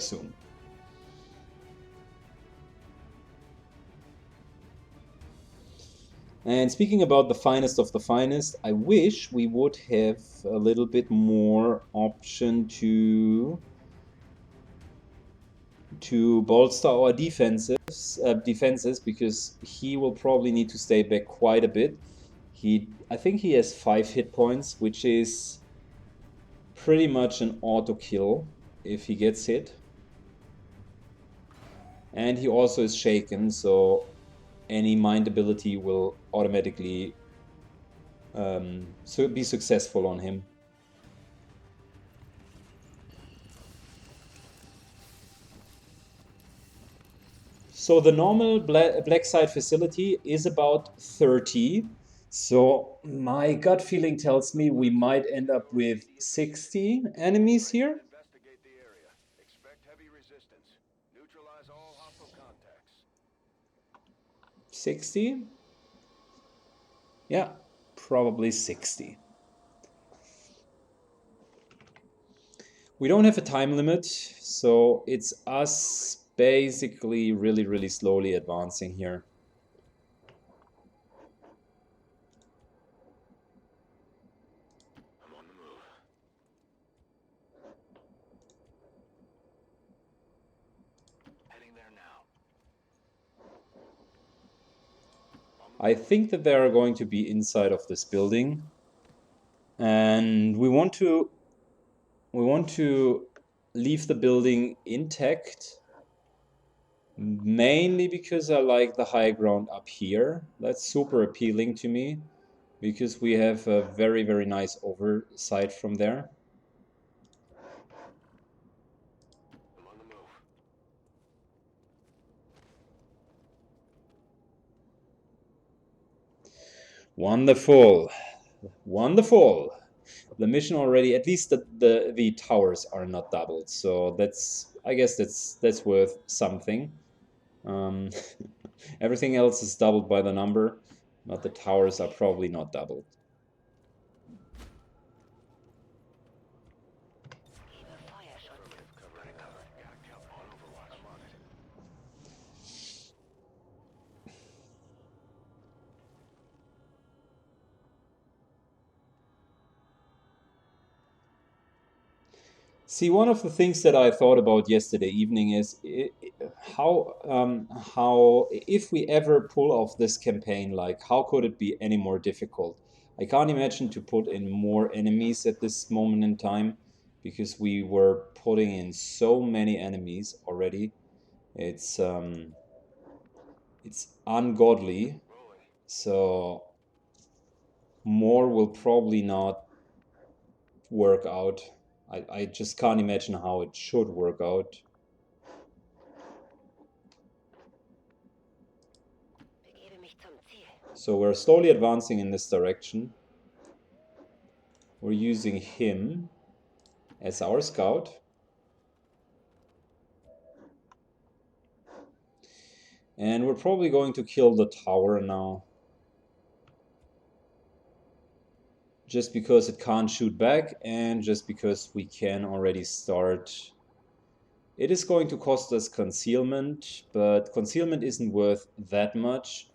soon. And speaking about the finest of the finest, I wish we would have a little bit more option to bolster our defenses, because he will probably need to stay back quite a bit. I think he has 5 hit points, which is pretty much an auto kill if he gets hit. And he also is shaken, so any mind ability will automatically be successful on him. So the normal Blacksite facility is about 30. So my gut feeling tells me we might end up with 60 enemies here. 60? Yeah, probably 60. We don't have a time limit, so it's us basically really slowly advancing here. I'm on the move. Heading there now. I think that they are going to be inside of this building, and we want to leave the building intact, mainly because I like the high ground up here. That's super appealing to me, because we have a very nice oversight from there. I'm on the move. Wonderful. Wonderful. The mission already, at least the towers are not doubled, so I guess that's worth something. Everything else is doubled by the number, but the towers are probably not doubled. See, one of the things that I thought about yesterday evening is how if we ever pull off this campaign, like how could it be any more difficult? I can't imagine to put in more enemies at this moment in time, because we were putting in so many enemies already. It's ungodly. So more will probably not work out. I just can't imagine how it should work out. So we're slowly advancing in this direction. We're using him as our scout. And we're probably going to kill the tower now, just because it can't shoot back, and just because we can already start. It is going to cost us concealment, but concealment isn't worth that much,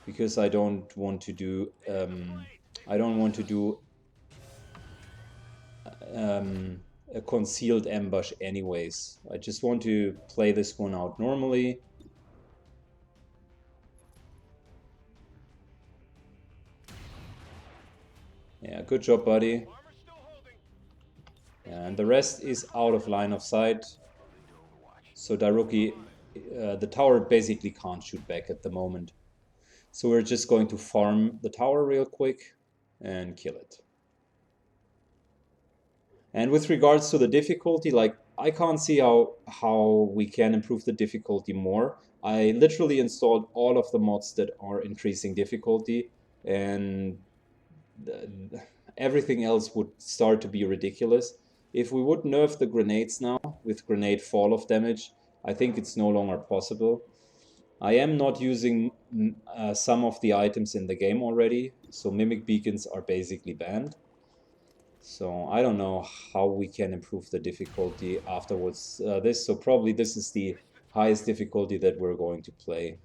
because I don't want to do a concealed ambush anyways. I just want to play this one out normally. Yeah, good job, buddy. And the rest is out of line of sight. So Daruki, the tower basically can't shoot back at the moment. So we're just going to farm the tower real quick and kill it. And with regards to the difficulty, like, I can't see how we can improve the difficulty more. I literally installed all of the mods that are increasing difficulty, and everything else would start to be ridiculous. If we would nerf the grenades now with grenade fall off damage, I think it's no longer possible. I am not using some of the items in the game already, so mimic beacons are basically banned. So I don't know how we can improve the difficulty afterwards. So probably this is the highest difficulty that we're going to play.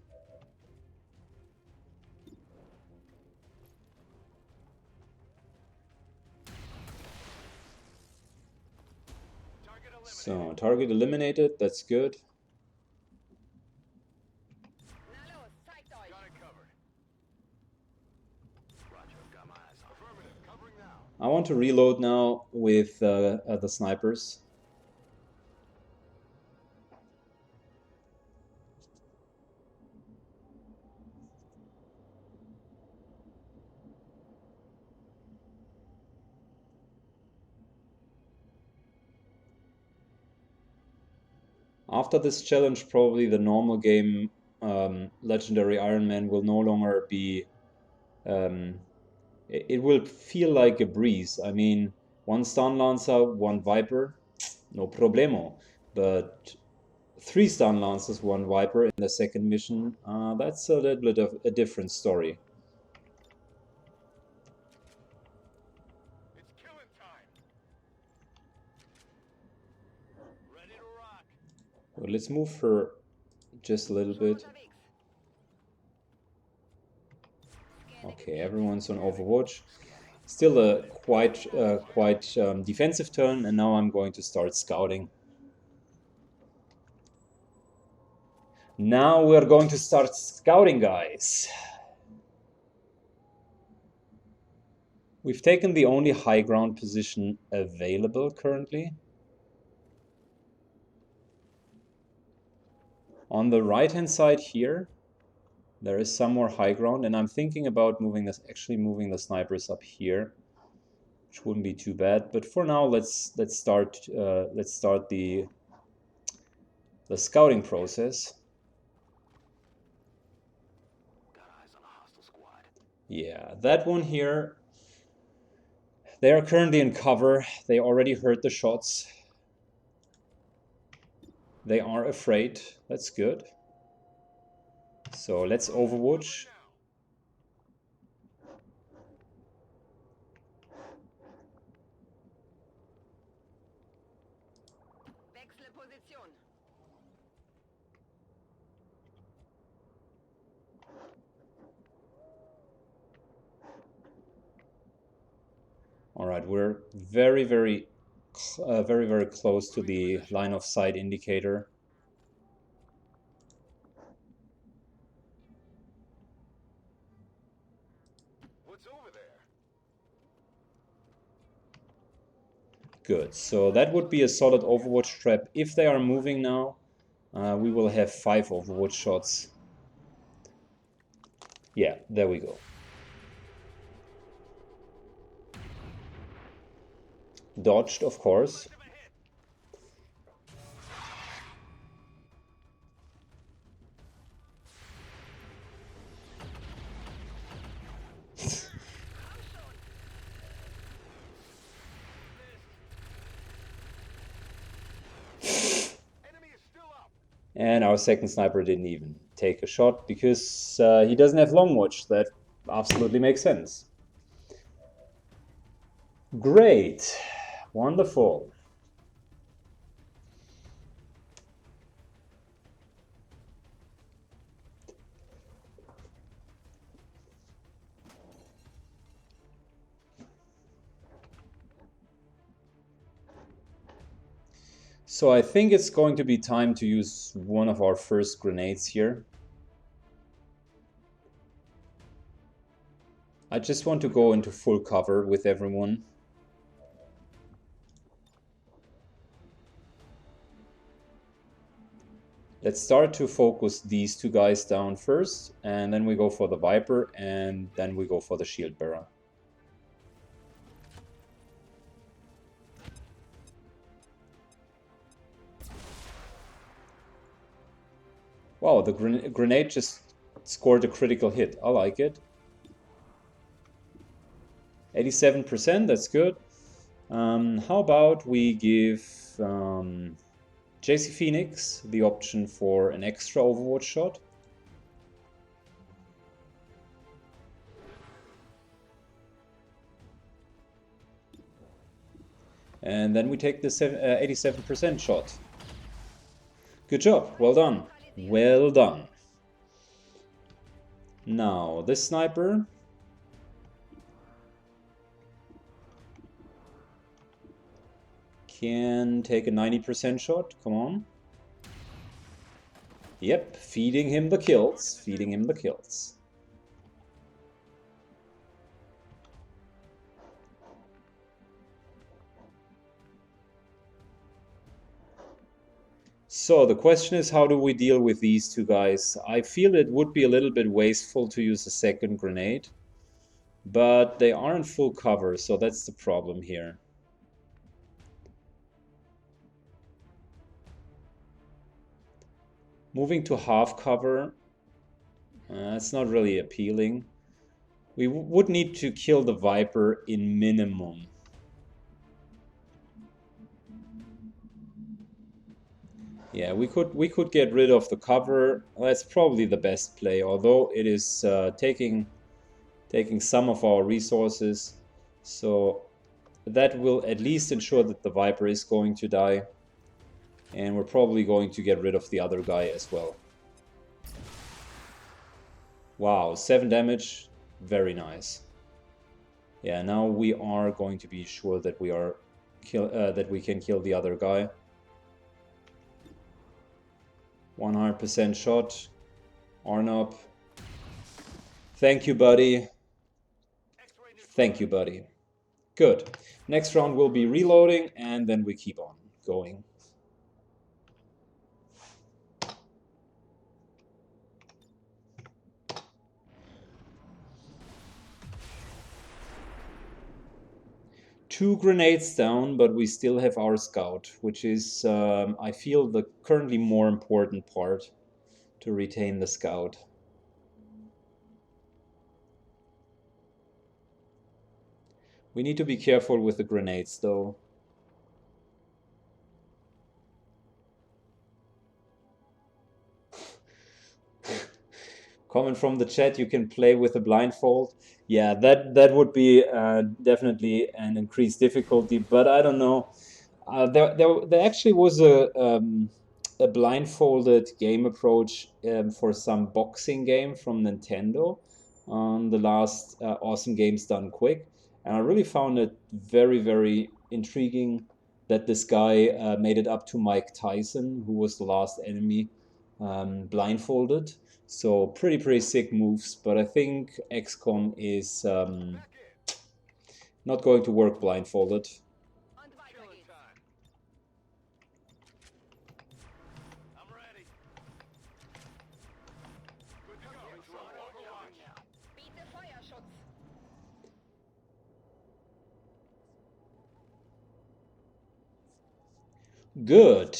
So target eliminated, that's good. I want to reload now with the snipers. After this challenge, probably the normal game Legendary Ironman will no longer be... it will feel like a breeze. I mean, one Stun Lancer, one Viper, no problemo. But 3 Stun Lancers, one Viper in the second mission, that's a little bit of a different story. It's killing time. Ready to rock. Well, let's move her just a little bit. Okay, everyone's on Overwatch. Still a quite defensive turn, and now I'm going to start scouting. Now we're going to start scouting, guys. We've taken the only high ground position available currently. On the right-hand side here, there is some more high ground, and I'm thinking about moving the snipers up here, which wouldn't be too bad. But for now, let's start the scouting process. Got eyes on a hostile squad. Yeah, that one here. They are currently in cover. They already heard the shots. They are afraid. That's good. So let's Overwatch. All right, we're very close to the line of sight indicator. What's over there? Good. So that would be a solid Overwatch trap. If they are moving now, we will have 5 Overwatch shots. Yeah, there we go. Dodged, of course. And our second sniper didn't even take a shot because he doesn't have long watch. That absolutely makes sense. Great. Wonderful. So I think it's going to be time to use one of our first grenades here. I just want to go into full cover with everyone. Let's start to focus these 2 guys down first, and then we go for the Viper, and then we go for the Shield Bearer. Wow, the grenade just scored a critical hit. I like it. 87%, that's good. How about we give JC Phoenix the option for an extra Overwatch shot? And then we take the 87% shot. Good job. Well done. Well done. Now, this sniper. Can take a 90% shot. Come on. Yep, feeding him the kills. Feeding him the kills. So the question is, how do we deal with these two guys? I feel it would be a little bit wasteful to use a second grenade, but they are in full cover, so that's the problem here. Moving to half cover, it's not really appealing. We would need to kill the Viper in minimum. Yeah, we could get rid of the cover. That's probably the best play, although it is taking some of our resources. So that will at least ensure that the Viper is going to die. And we're probably going to get rid of the other guy as well. Wow, 7 damage. Very nice. Yeah, now we are going to be sure that we are that we can kill the other guy. 100% shot. Arnop. Thank you, buddy. Thank you, buddy. Good. Next round we'll be reloading, and then we keep on going. Two grenades down, but we still have our scout, which is, I feel, the currently more important part, to retain the scout. We need to be careful with the grenades, though. Comment from the chat, you can play with a blindfold. Yeah, that would be definitely an increased difficulty, but I don't know. There actually was a blindfolded game approach for some boxing game from Nintendo on the last Awesome Games Done Quick, and I really found it very, very intriguing that this guy made it up to Mike Tyson, who was the last enemy, blindfolded. So pretty sick moves, but I think XCOM is not going to work blindfolded. Good.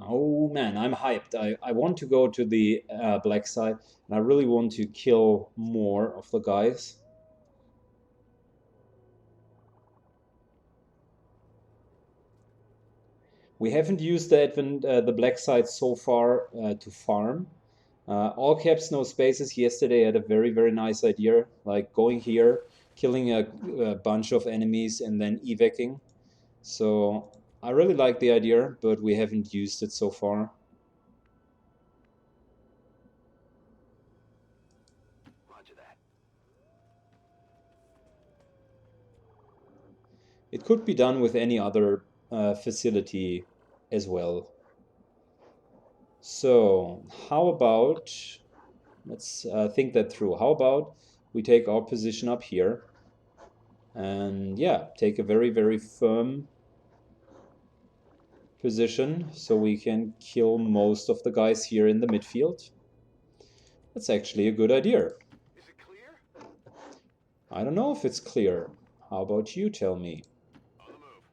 Oh man, I'm hyped. I want to go to the Blacksite, and I really want to kill more of the guys. We haven't used the Blacksite so far to farm. All caps, no spaces. Yesterday I had a very nice idea, like going here, killing a bunch of enemies, and then evacing. So I really like the idea, but we haven't used it so far. Roger that. It could be done with any other facility as well. So how about, let's think that through. How about we take our position up here and yeah, take a very firm position so we can kill most of the guys here in the midfield. That's actually a good idea. Is it clear? I don't know if it's clear. How about you tell me? On the move.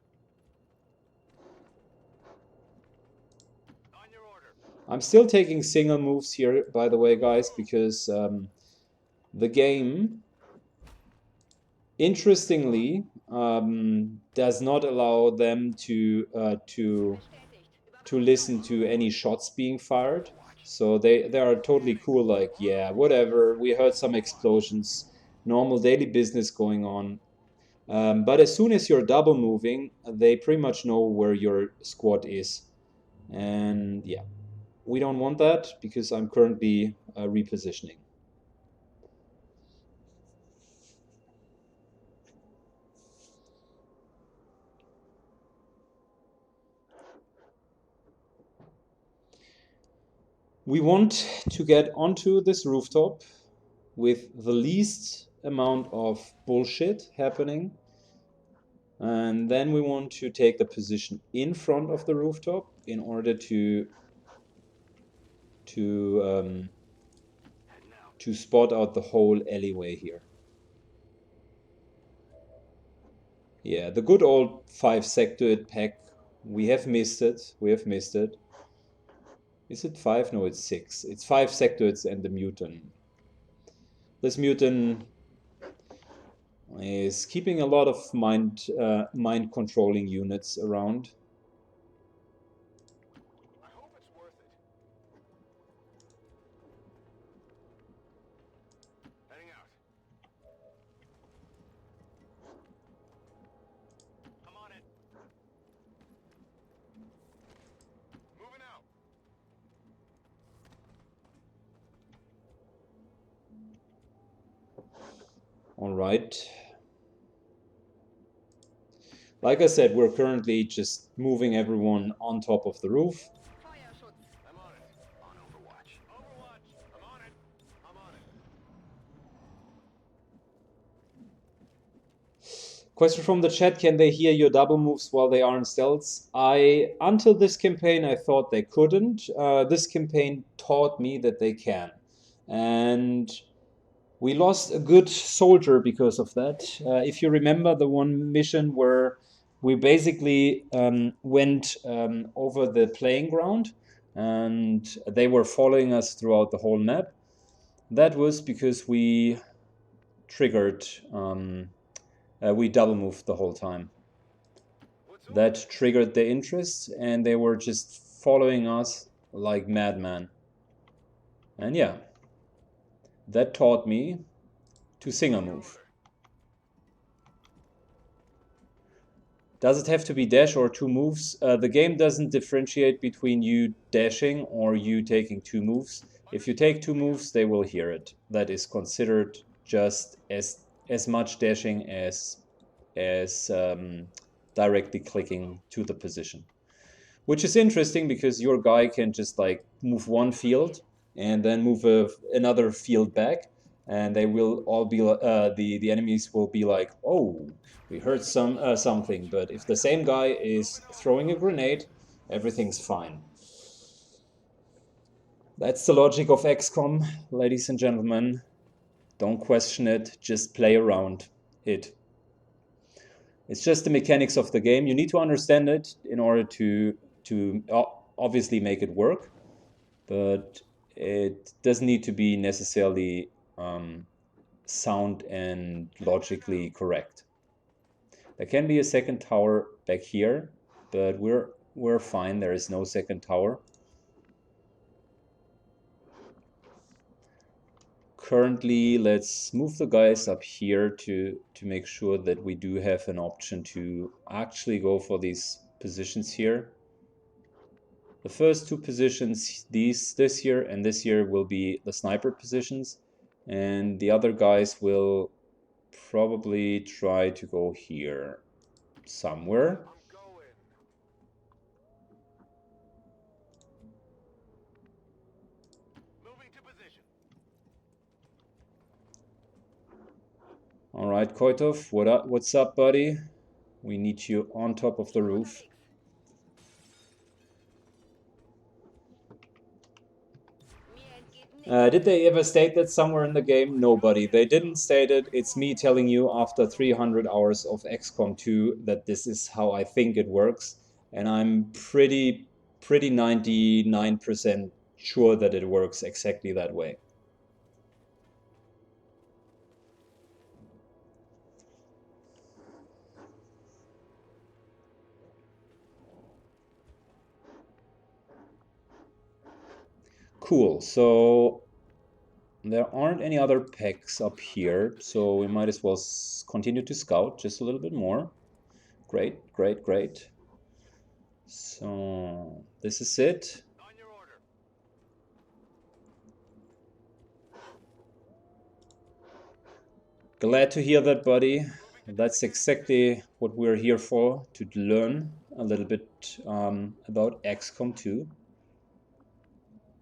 On your order. I'm still taking single moves here, by the way, guys, because the game, interestingly, does not allow them to listen to any shots being fired. So they are totally cool, like, yeah, whatever, we heard some explosions, normal daily business going on. But as soon as you're double moving, they pretty much know where your squad is. And yeah, we don't want that because I'm currently repositioning. We want to get onto this rooftop with the least amount of bullshit happening. And then we want to take the position in front of the rooftop in order to spot out the whole alleyway here. Yeah, the good old 5-sectoid pack. We have missed it. We have missed it. Is it 5? No, it's 6. It's 5 sectoids and the mutant. This mutant is keeping a lot of mind controlling units around. I hope it's worth it. Heading out. I'm on it. Moving out. All right. Like I said, we're currently just moving everyone on top of the roof. I'm on it. On Overwatch. Overwatch. I'm on it. I'm on it. Question from the chat, can they hear your double moves while they are in stealths? Until this campaign, I thought they couldn't. This campaign taught me that they can. And we lost a good soldier because of that. If you remember the one mission where we basically went over the playing ground and they were following us throughout the whole map, that was because we triggered, we double moved the whole time. That triggered their interest and they were just following us like madmen. And yeah, that taught me to sing a move. Does it have to be dash or 2 moves? The game doesn't differentiate between you dashing or you taking 2 moves. If you take 2 moves, they will hear it. That is considered just as much dashing as directly clicking to the position. Which is interesting because your guy can just like move one field and then move another field back, and they will all be the enemies will be like, oh, we heard something. But if the same guy is throwing a grenade, everything's fine. That's the logic of XCOM, ladies and gentlemen. Don't question it, just play around it. It's just the mechanics of the game. You need to understand it in order to obviously make it work, but it doesn't need to be necessarily sound and logically correct. There can be a second tower back here, but we're fine. There is no second tower. Currently, let's move the guys up here to make sure that we do have an option to actually go for these positions here. The first 2 positions, this year and this year, will be the sniper positions, and the other guys will probably try to go here somewhere. I'm going. Moving to position. All right, Koitov, what's up, buddy? We need you on top of the roof. Did they ever state that somewhere in the game? Nobody. They didn't state it. It's me telling you after 300 hours of XCOM2 that this is how I think it works. And I'm pretty 99% sure that it works exactly that way. Cool. So There aren't any other packs up here, so we might as well continue to scout just a little bit more. Great, great, great. So this is it. On your order. Glad to hear that, buddy. That's exactly what we're here for, to learn a little bit about XCOM2.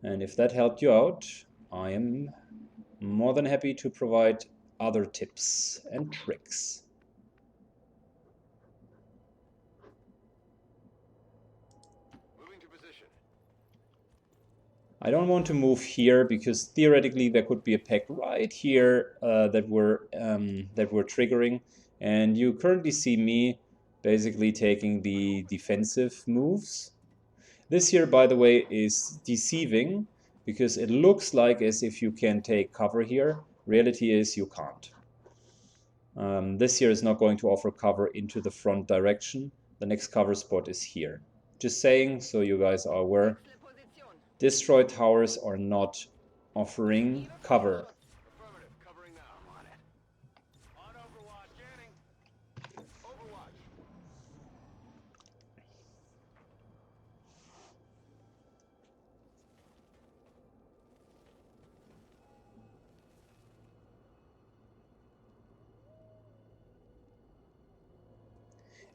And if that helped you out, I am more than happy to provide other tips and tricks. Moving to position. I don't want to move here because theoretically there could be a pack right here that we're triggering, and you currently see me basically taking the defensive moves. This here, by the way, is deceiving because it looks like as if you can take cover here. Reality is you can't. This here is not going to offer cover into the front direction. The next cover spot is here. Just saying, so you guys are aware. Destroyed towers are not offering cover. Affirmative. Covering now. On it. On Overwatch. Scanning. Overwatch.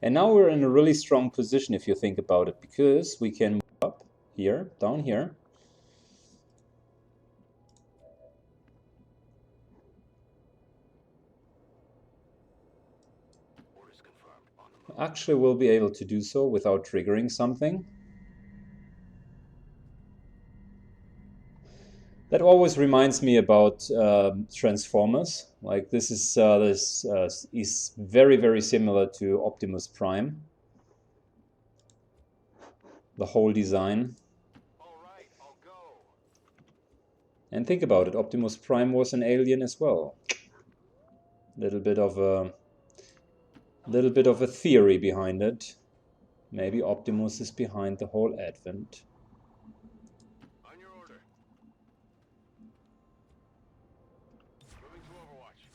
And now we're in a really strong position if you think about it, because we can move up here, down here. Orders confirmed. On the move. Actually, we'll be able to do so without triggering something. That always reminds me about Transformers. Like this is very, very similar to Optimus Prime. The whole design. All right. I'll go. And think about it, Optimus Prime was an alien as well. Little bit of a theory behind it. Maybe Optimus is behind the whole Advent. On your order. Moving to Overwatch.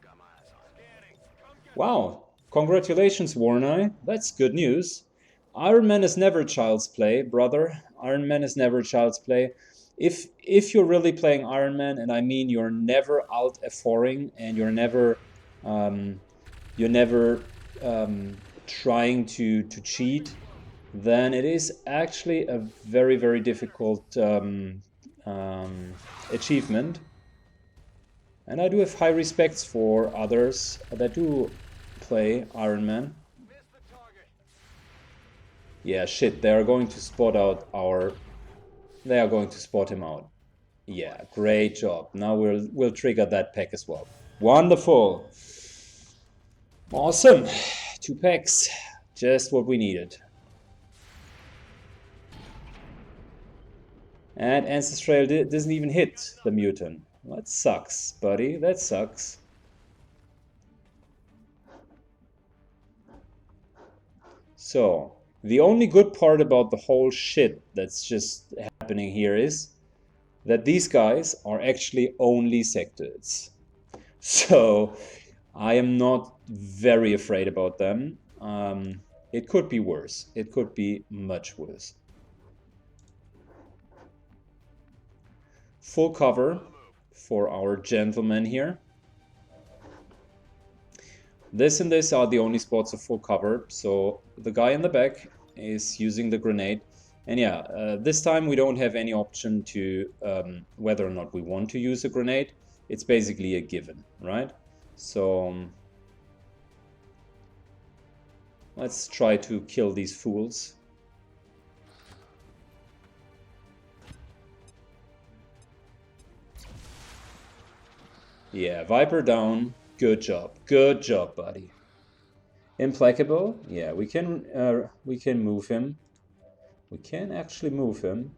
Got my eyes on. Scanning. Come get Wow, congratulations, Warneye. That's good news. Ironman is never child's play, brother. Ironman is never child's play. If you're really playing Ironman, and I mean you're never out F4ing and you're never trying to cheat, then it is actually a very, very difficult achievement. And I do have high respects for others that do play Ironman. Miss the target. Yeah, shit, they are going to spot out they are going to spot him out. Yeah, great job. Now we'll trigger that pack as well. Wonderful. Awesome. 2 packs. Just what we needed. And Ancestral doesn't even hit the mutant. That sucks, buddy. That sucks. So, the only good part about the whole shit that's just happening here is that these guys are actually only sectors. So, I am not very afraid about them. It could be worse. It could be much worse. Full cover for our gentleman here. This and this are the only spots of full cover, so the guy in the back is using the grenade. And yeah, this time we don't have any option to whether or not we want to use a grenade. It's basically a given, right? So let's try to kill these fools. Yeah, Viper down. Good job. Good job, buddy. Implacable. Yeah, we can move him. We can actually move him.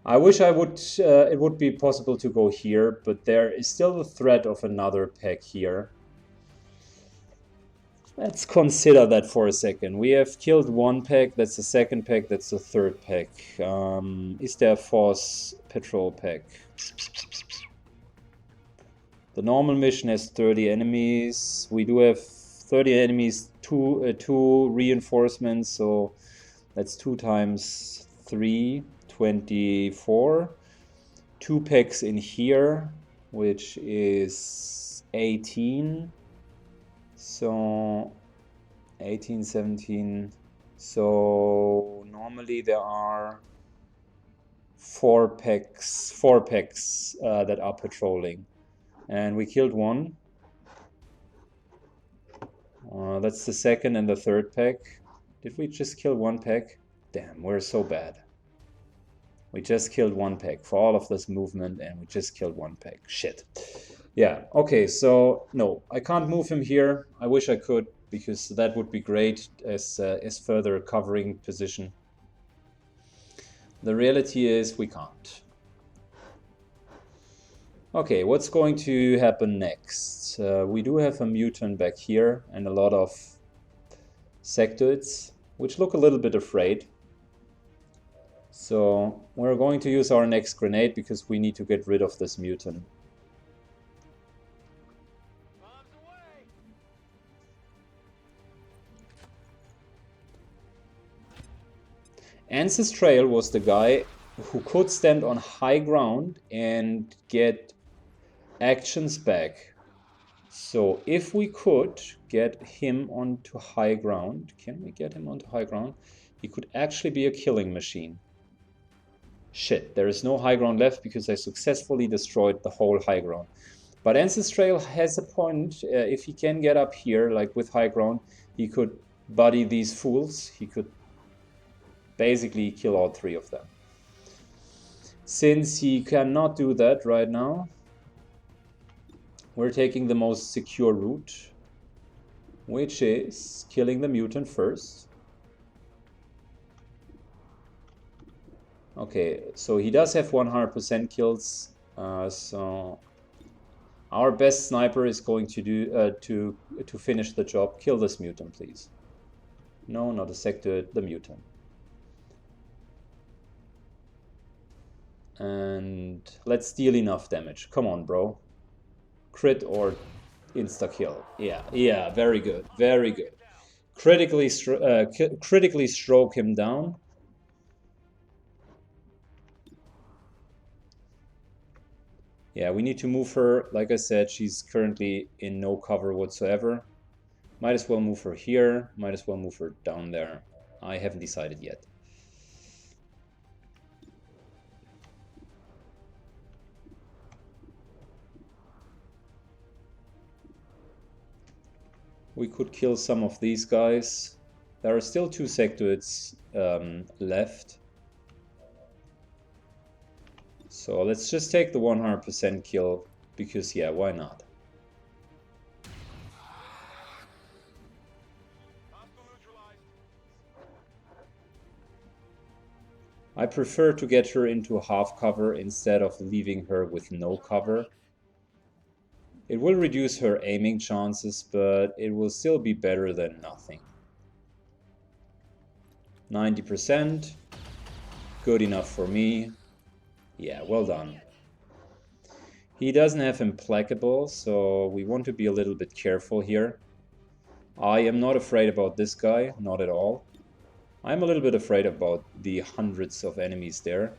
I wish it would be possible to go here, but there is still the threat of another pack here. Let's consider that for a second. We have killed one pack, that's the second pack, that's the third pack. Is there a fourth patrol pack? The normal mission has 30 enemies. We do have 30 enemies, two reinforcements, so that's 2 times 3, 24. 2 packs in here, which is 18. So 18, 17. So normally there are 4 packs that are patrolling. And we killed one. That's the second and the third pack. Did we just kill one pack? Damn, we're so bad. We just killed one pack for all of this movement, and we just killed one pack. Shit. Yeah, okay, so no, I can't move him here. I wish I could, because that would be great as further covering position. The reality is we can't. Okay, what's going to happen next? We do have a mutant back here and a lot of sectoids, which look a little bit afraid. So we're going to use our next grenade because we need to get rid of this mutant. Ancestral was the guy who could stand on high ground and get actions back. So if we could get him onto high ground, can we get him onto high ground? He could actually be a killing machine. Shit, there is no high ground left because I successfully destroyed the whole high ground. But Ancestral has a point. If he can get up here, like with high ground, he could buddy these fools. He could basically kill all 3 of them. Since he cannot do that right now, we're taking the most secure route, which is killing the mutant first. Okay, so he does have 100% kills, so our best sniper is going to do to finish the job. Kill this mutant, please. No, not a sector, the mutant. And let's deal enough damage. Come on, bro. Crit or insta-kill. Yeah, very good, very good. Critically stroke him down. Yeah, we need to move her. Like I said, she's currently in no cover whatsoever. Might as well move her here. Might as well move her down there. I haven't decided yet. We could kill some of these guys. There are still 2 sectoids left. So let's just take the 100% kill, because yeah, why not? I prefer to get her into half cover instead of leaving her with no cover. It will reduce her aiming chances, but it will still be better than nothing. 90%. Good enough for me. Yeah, well done. He doesn't have Implacable, so we want to be a little bit careful here. I am not afraid about this guy, not at all. I'm a little bit afraid about the hundreds of enemies there.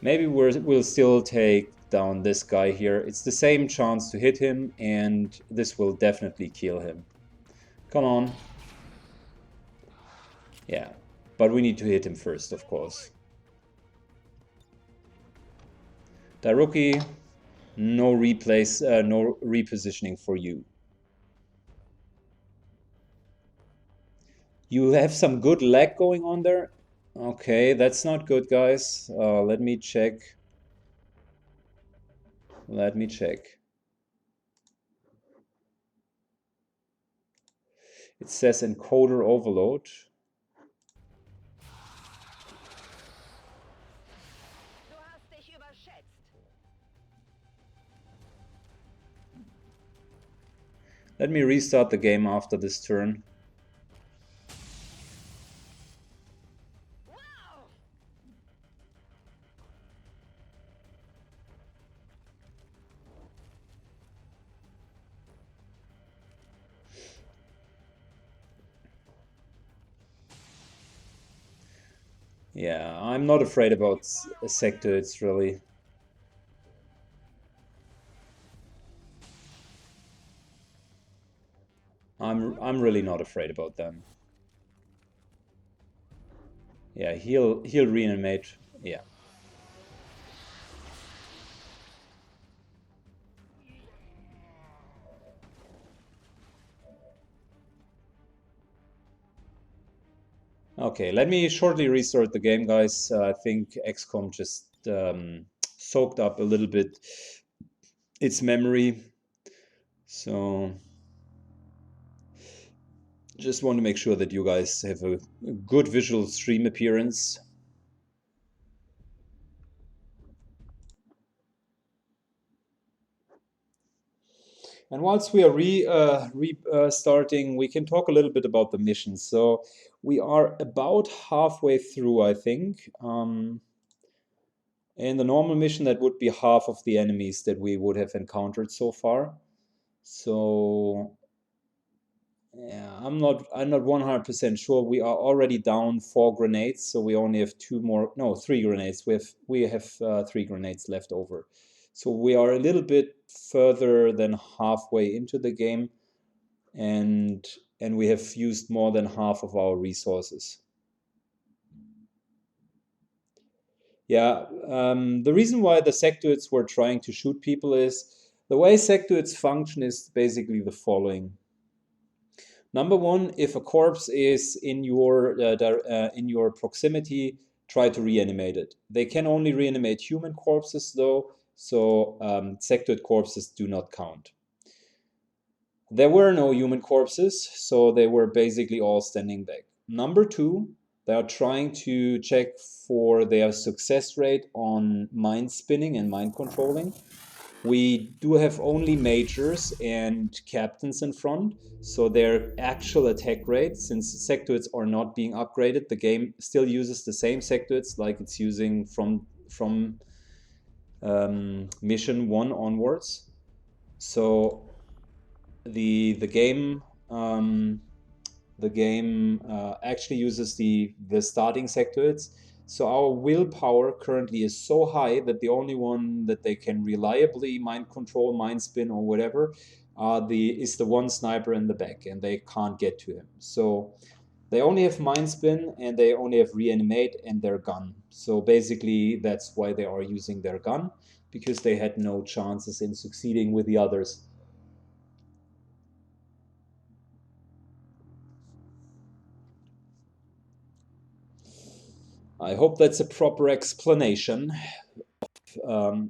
Maybe we'll still take down this guy here. It's the same chance to hit him, and this will definitely kill him. Come on. Yeah, but we need to hit him first, of course. Daruki, no repositioning for you. You have some good lag going on there. Okay, that's not good, guys. Let me check. Let me check. It says encoder overload. Let me restart the game after this turn. Yeah, I'm not afraid about sectoids, really. I'm really not afraid about them. Yeah, he'll reanimate. Yeah. Okay, let me shortly restart the game, guys. I think XCOM just soaked up a little bit its memory. So just want to make sure that you guys have a good visual stream appearance. And whilst we are restarting, we can talk a little bit about the missions. So we are about halfway through, I think. In the normal mission, that would be half of the enemies that we would have encountered so far. So yeah, I'm not 100% sure. We are already down 4 grenades, so we only have 3 grenades. We have 3 grenades left over. So we are a little bit further than halfway into the game, and we have used more than half of our resources. Yeah, the reason why the sectoids were trying to shoot people is the way sectoids function is basically the following. Number one, if a corpse is in your proximity, try to reanimate it. They can only reanimate human corpses though, so sectoid corpses do not count. There were no human corpses, so they were basically all standing back. Number two, they are trying to check for their success rate on mind spinning and mind controlling. We do have only majors and captains in front, so their actual attack rate, since sectoids are not being upgraded, the game still uses the same sectoids like it's using from mission 1 onwards. So the game actually uses the starting sectoids. So our willpower currently is so high that the only one that they can reliably mind control, mind spin, or whatever is the one sniper in the back, and they can't get to him. So they only have mind spin and they only have reanimate and their gun. So basically that's why they are using their gun, because they had no chances in succeeding with the others. I hope that's a proper explanation of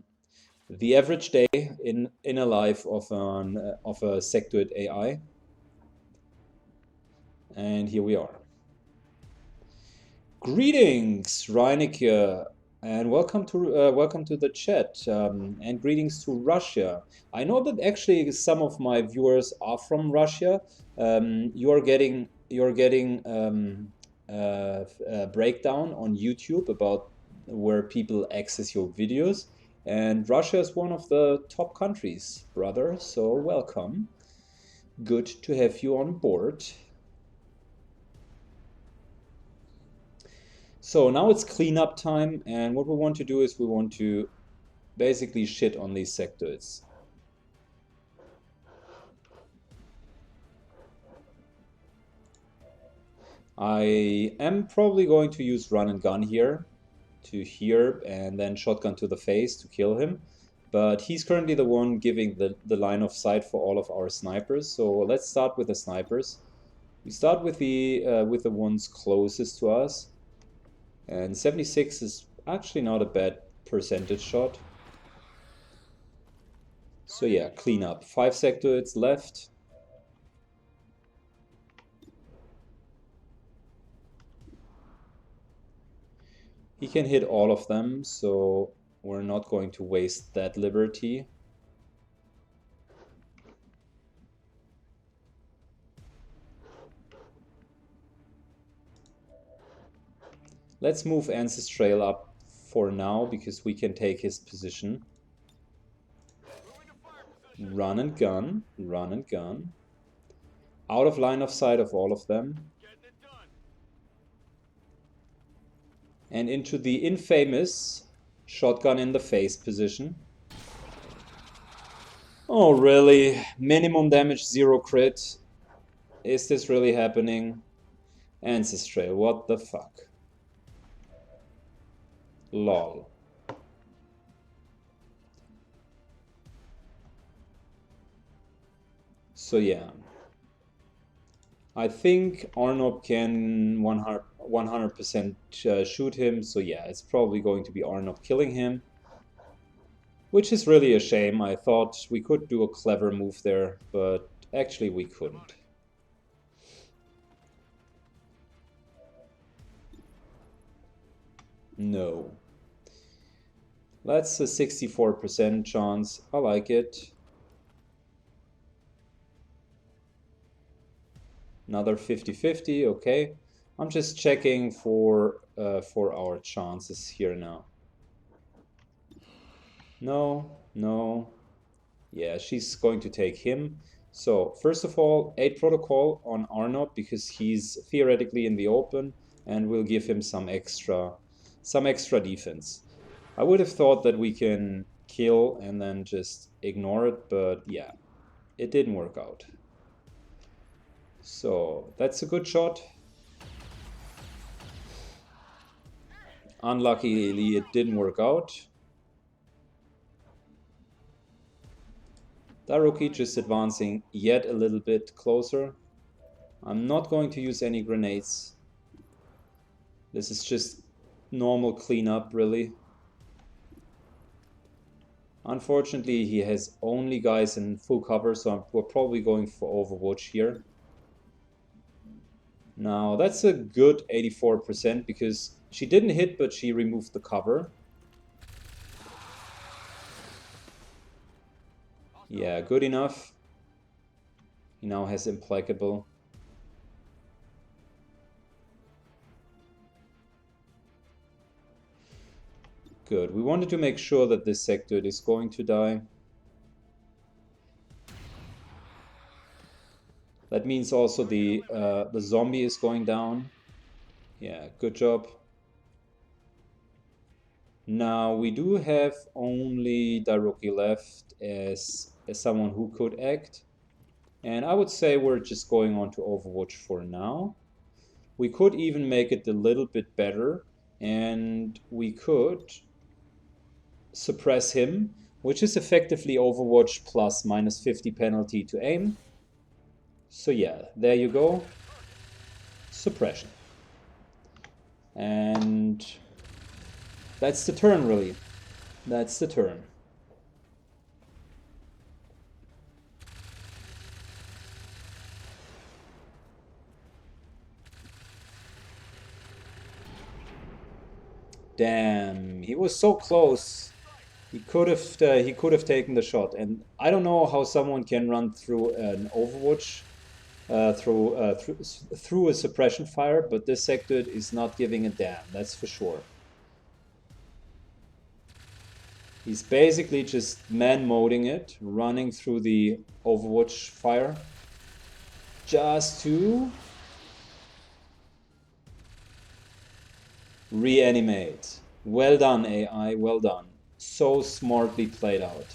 the average day in a life of a sectoid AI. And here we are. Greetings, Reineke, and welcome to the chat, and greetings to Russia. I know that actually some of my viewers are from Russia. You're getting a breakdown on YouTube about where people access your videos, and Russia is one of the top countries, brother. So welcome. Good to have you on board. So now it's cleanup time, and what we want to do is we want to basically shit on these sectoids. I am probably going to use run and gun here and then shotgun to the face to kill him. But he's currently the one giving the line of sight for all of our snipers. So let's start with the snipers. We start with the ones closest to us. And 76 is actually not a bad percentage shot. So yeah, clean up. 5 sectoids left. He can hit all of them, so we're not going to waste that liberty. Let's move Ancestral up for now, because we can take his position. Run and gun, run and gun. Out of line of sight of all of them. And into the infamous shotgun in the face position. Oh, really? Minimum damage, 0 crit. Is this really happening? Ancestral, what the fuck? Lol. So yeah. I think Arnob can 100% shoot him, so yeah, it's probably going to be Arnob killing him. Which is really a shame. I thought we could do a clever move there, but actually we couldn't. No. That's a 64% chance. I like it. Another 50-50, okay. I'm just checking for our chances here now. No, no. Yeah, she's going to take him. So, first of all, 8 protocol on Arnob, because he's theoretically in the open, and we'll give him some extra defense. I would have thought that we can kill and then just ignore it, but yeah, it didn't work out. So, that's a good shot. Unluckily, it didn't work out. Daruki just advancing yet a little bit closer. I'm not going to use any grenades. This is just normal cleanup, really. Unfortunately, he has only guys in full cover, so we're probably going for Overwatch here. Now, that's a good 84% because she didn't hit, but she removed the cover. Yeah, good enough. He now has Implacable. Good. We wanted to make sure that this sector is going to die. That means also the zombie is going down. Yeah, good job. Now we do have only Daruki left as someone who could act. And I would say we're just going on to Overwatch for now. We could even make it a little bit better, and we could suppress him, which is effectively Overwatch plus -50 penalty to aim. So yeah, there you go. Suppression. And that's the turn, really. That's the turn. Damn, he was so close. He could have taken the shot, and I don't know how someone can run through an Overwatch through a suppression fire, but this sector is not giving a damn. That's for sure. He's basically just man-moding it, running through the Overwatch fire, just to reanimate. Well done, AI. Well done. So smartly played out.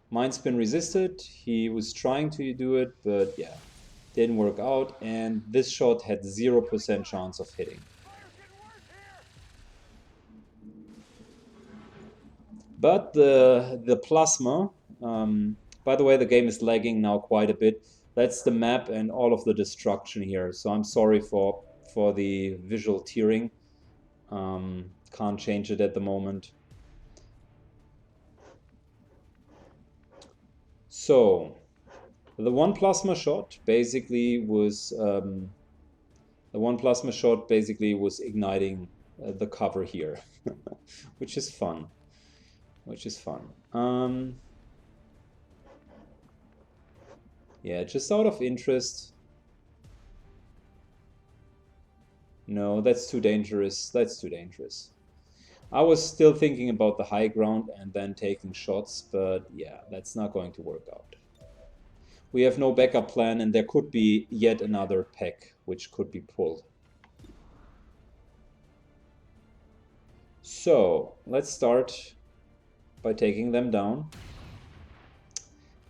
Mind's been resisted. He was trying to do it, but yeah, didn't work out. And this shot had 0% chance of hitting. But the plasma, by the way, the game is lagging now quite a bit. That's the map and all of the destruction here. So I'm sorry for the visual tearing. Can't change it at the moment. So the one plasma shot basically was igniting the cover here, which is fun. Yeah, just out of interest. No, that's too dangerous. That's too dangerous. I was still thinking about the high ground and then taking shots, but yeah, that's not going to work out. We have no backup plan, and there could be yet another pack which could be pulled. So let's start by taking them down.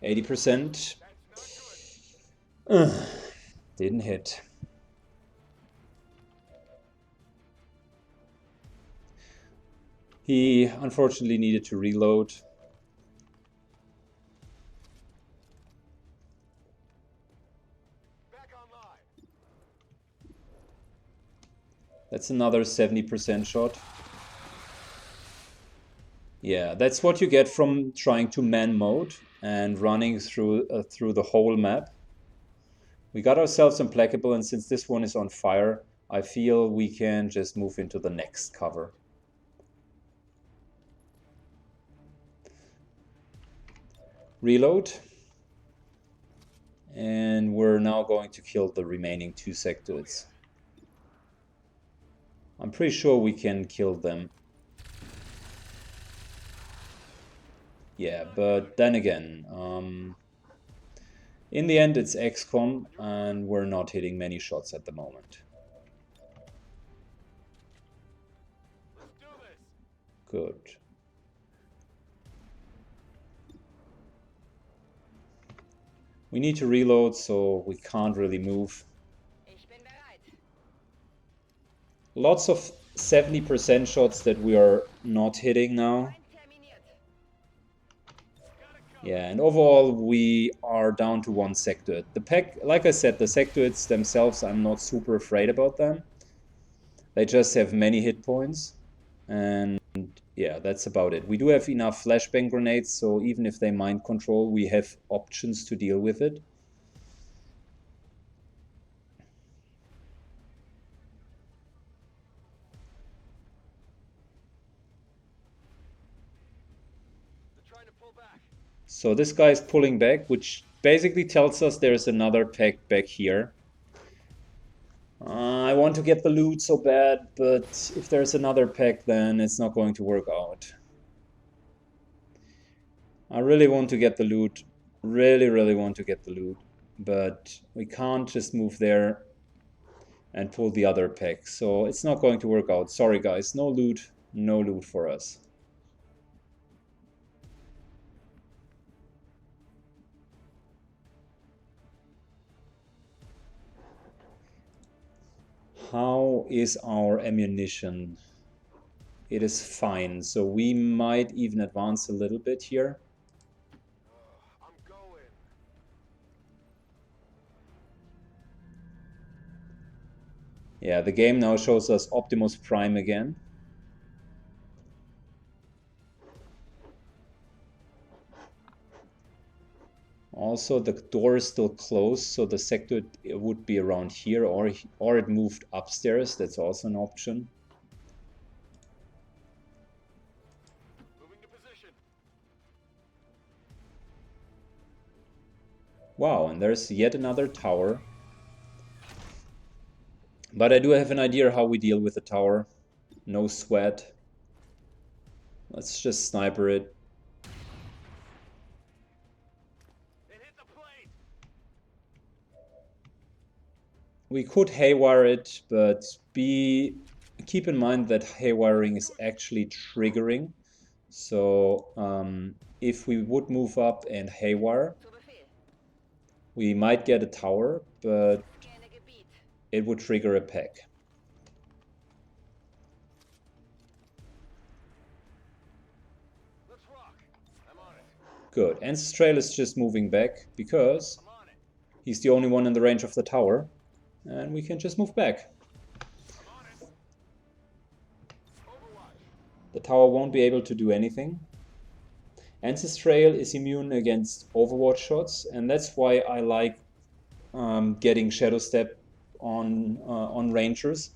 80%. Didn't hit. He unfortunately needed to reload. That's another 70% shot. Yeah, that's what you get from trying to man mode and running through the whole map. We got ourselves implacable, and since this one is on fire, I feel we can just move into the next cover. Reload. And we're now going to kill the remaining 2 sectoids. I'm pretty sure we can kill them. Yeah, but then again, in the end it's XCOM and we're not hitting many shots at the moment. Good. We need to reload, so we can't really move. Lots of 70% shots that we are not hitting now. Yeah, and overall we are down to 1 sectoid. The pack, like I said, the sectoids themselves, I'm not super afraid about them. They just have many hit points, and yeah, that's about it. We do have enough flashbang grenades, so even if they mind control, we have options to deal with it. So this guy is pulling back, which basically tells us there's another pack back here. I want to get the loot so bad, but if there's another pack, then it's not going to work out. I really want to get the loot. Really want to get the loot. But we can't just move there and pull the other pack. So it's not going to work out. Sorry guys, no loot. No loot for us. How is our ammunition? It is fine, so we might even advance a little bit here. Yeah, the game now shows us Optimus Prime again. Also, the door is still closed, so the sector would be around here, or it moved upstairs. That's also an option. Wow, and there's yet another tower. But I do have an idea how we deal with the tower. No sweat. Let's just sniper it. We could haywire it, but keep in mind that haywiring is actually triggering. So if we would move up and haywire, we might get a tower, but it would trigger a pack. Good. Ancestral is just moving back because he's the only one in the range of the tower. And we can just move back. The tower won't be able to do anything. Ancestral is immune against Overwatch shots, and that's why I like getting Shadow Step on Rangers,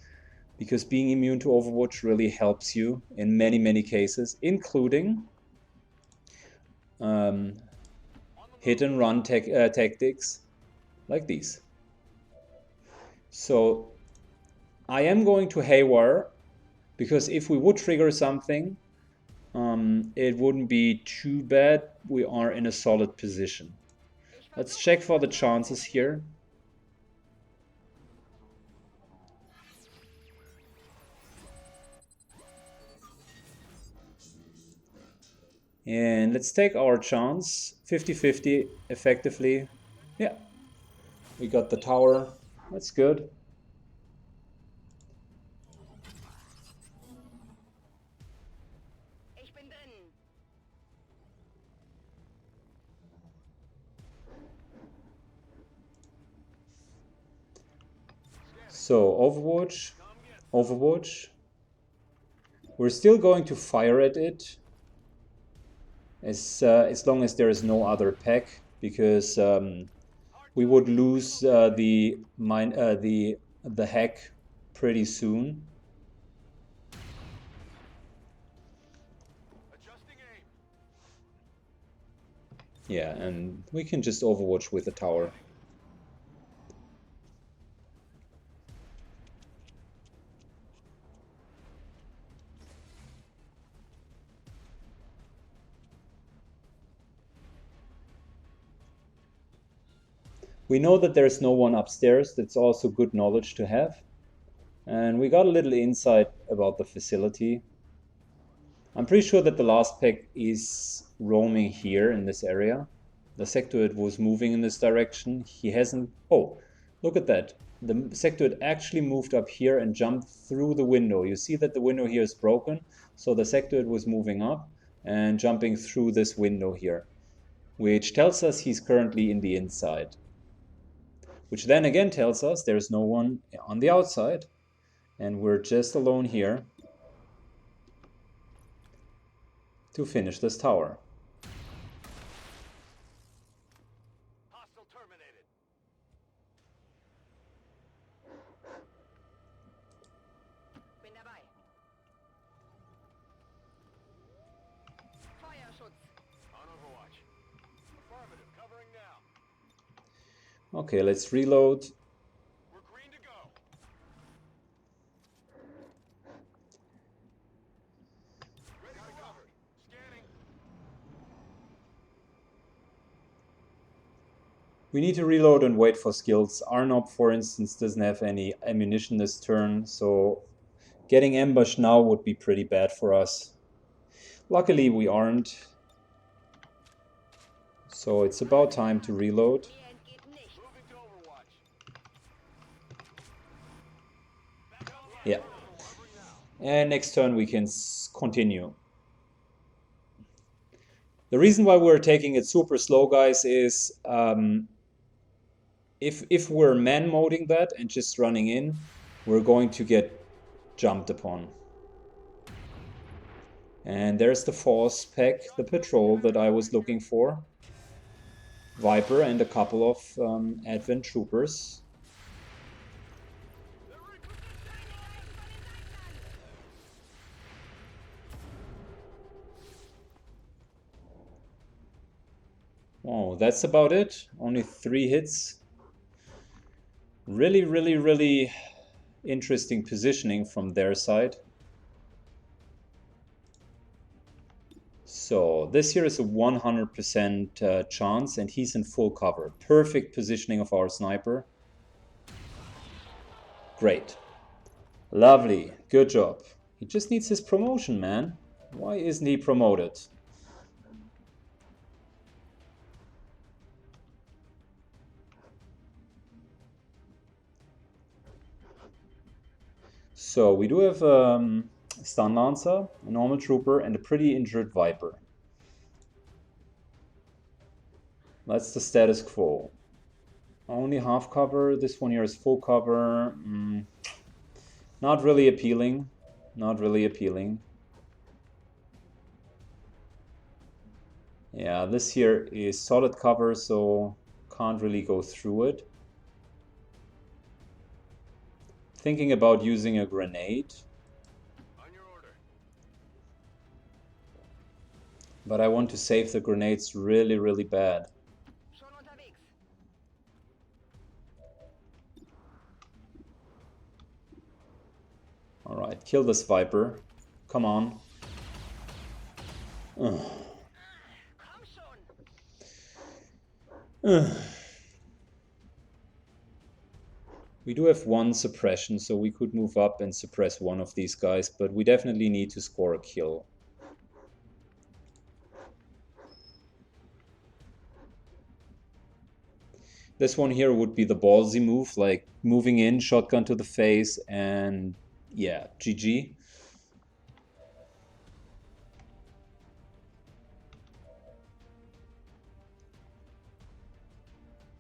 because being immune to Overwatch really helps you in many cases, including hit and run tactics. like these. So I am going to haywire, because if we would trigger something, it wouldn't be too bad. We are in a solid position. Let's check for the chances here. And let's take our chance. 50-50 effectively. Yeah, we got the tower. That's good. So Overwatch, Overwatch. We're still going to fire at it as long as there is no other pack, because we would lose the hack pretty soon. Yeah, and we can just Overwatch with the tower. We know that there's no one upstairs. That's also good knowledge to have. And we got a little insight about the facility. I'm pretty sure that the last pack is roaming here in this area. The sectoid was moving in this direction. He hasn't... Oh, look at that. The sectoid actually moved up here and jumped through the window. You see that the window here is broken. So the sectoid was moving up and jumping through this window here, which tells us he's currently in the inside. Which then again tells us there's no one on the outside, and we're just alone here to finish this tower. Hostile terminated. Bin dabei. Feuerschutz. On Overwatch. Affirmative, covering now. Okay, let's reload. We're green to go. Ready for cover. Scanning. We need to reload and wait for skills. Arnob, for instance, doesn't have any ammunition this turn, so getting ambushed now would be pretty bad for us. Luckily, we aren't. So it's about time to reload. Moving to Overwatch. Yeah. And next turn we can continue. The reason why we're taking it super slow, guys, is if we're man-moding that and just running in, we're going to get jumped upon. And there's the force pack, the patrol that I was looking for. Viper and a couple of Advent troopers. Oh, that's about it. Only 3 hits. Really, really, really interesting positioning from their side. So this here is a 100% chance, and he's in full cover. Perfect positioning of our sniper. Great. Lovely. Good job. He just needs his promotion, man. Why isn't he promoted? So we do have a stun lancer, a normal trooper, and a pretty injured Viper. That's the status quo. Only half cover. This one here is full cover. Not really appealing. Not really appealing. Yeah, this here is solid cover, so can't really go through it. Thinking about using a grenade. On your order. But I want to save the grenades really, really bad. Schon unterwegs. Kill this Viper. Come on. Ugh. Komm schon. Ugh. We do have one suppression, so we could move up and suppress one of these guys, but we definitely need to score a kill. This one here would be the ballsy move, like moving in, shotgun to the face, and yeah, GG.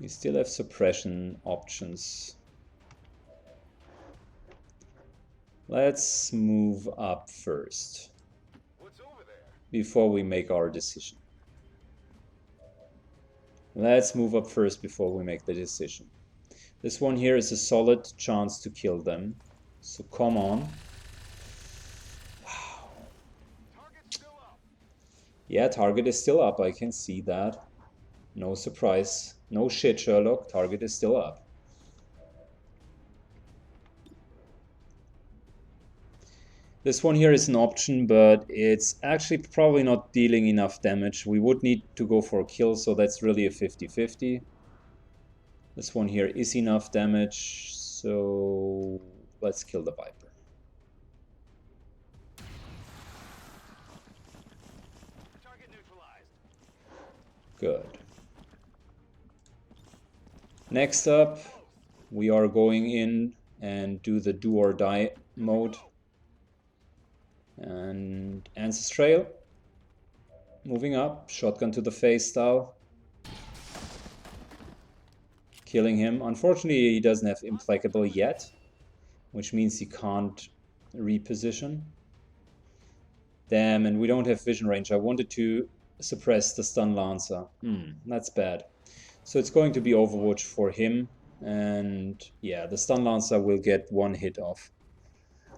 We still have suppression options. Let's move up first What's over there? before we make our decision. Let's move up first before we make the decision. This one here is a solid chance to kill them. So come on. Wow. Target's still up. Yeah, target is still up. I can see that. No surprise. No shit, Sherlock. Target is still up. This one here is an option, but it's actually probably not dealing enough damage. We would need to go for a kill, so that's really a 50-50. This one here is enough damage, so let's kill the Viper. Target neutralized. Good. Next up, we are going in and do the do or die mode. And Ancestral. Moving up, shotgun to the face style. Killing him. Unfortunately, he doesn't have Implacable yet, which means he can't reposition. Damn, and we don't have vision range. I wanted to suppress the Stun Lancer. That's bad. So it's going to be Overwatch for him. And yeah, the Stun Lancer will get one hit off.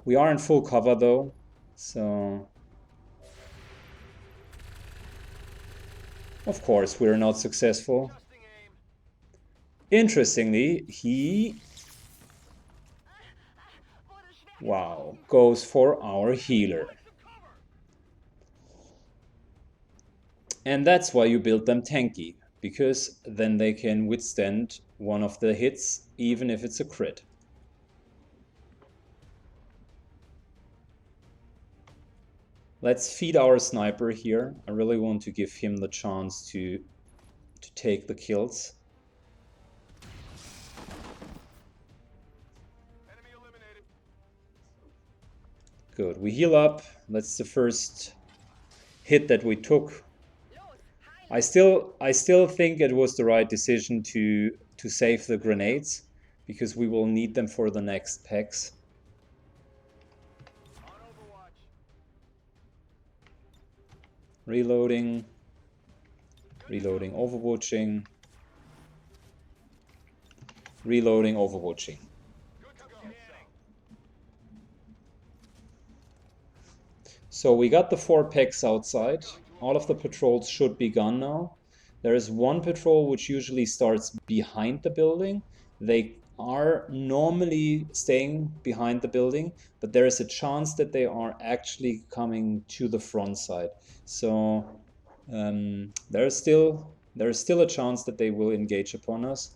We are in full cover though, so... Of course, we're not successful. Adjusting aim. Interestingly, he... Wow, goes for our healer. And that's why you build them tanky, because then they can withstand one of the hits, even if it's a crit. Let's feed our sniper here. I really want to give him the chance to take the kills. Enemy eliminated. Good, we heal up. That's the first hit that we took. I still think it was the right decision to save the grenades, because we will need them for the next packs. On Overwatch. Reloading, overwatching, reloading, overwatching. Good to go. So we got the 4 packs outside. All of the patrols should be gone now. There is one patrol which usually starts behind the building. They are normally staying behind the building, but there is a chance that they are actually coming to the front side. So there is still a chance that they will engage upon us.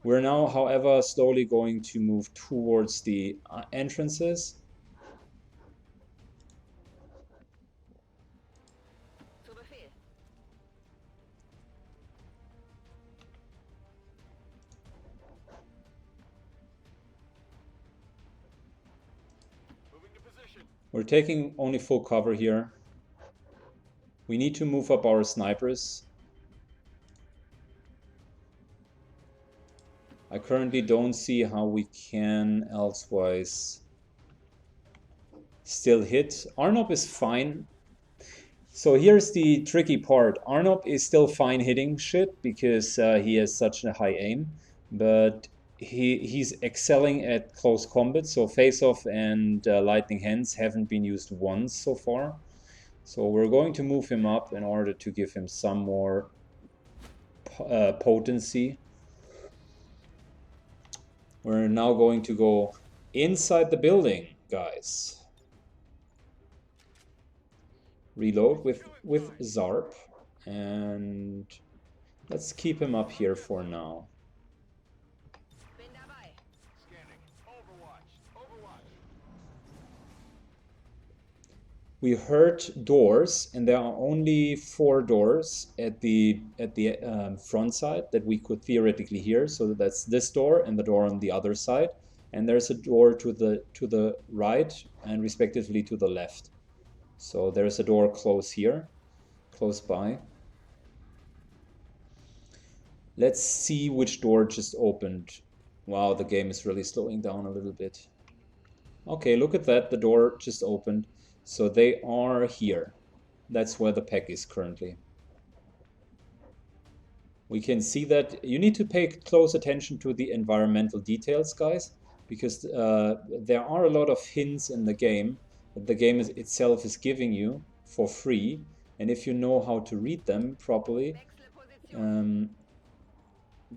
We're now, however, slowly going to move towards the entrances. Zu Befehl. Moving to position. We're taking only full cover here. We need to move up our snipers. I currently don't see how we can elsewise still hit. Arnop is fine. So here's the tricky part. Arnop is still fine hitting shit because he has such a high aim, but he's excelling at close combat. So face-off and lightning hands haven't been used once so far. So we're going to move him up in order to give him some more potency. We're now going to go inside the building, guys. reload with Zarp, and let's keep him up here for now. Bin dabei. Scanning. Overwatch. Overwatch. We heard doors, and there are only 4 doors at the front side that we could theoretically hear. So that's this door and the door on the other side, and there's a door to the right and respectively to the left. So there's a door close here, close by. Let's see which door just opened. Wow, the game is really slowing down a little bit. Okay, look at that, the door just opened. So they are here. That's where the pack is currently. We can see that you need to pay close attention to the environmental details, guys, because there are a lot of hints in the game that the game itself is giving you for free. And if you know how to read them properly,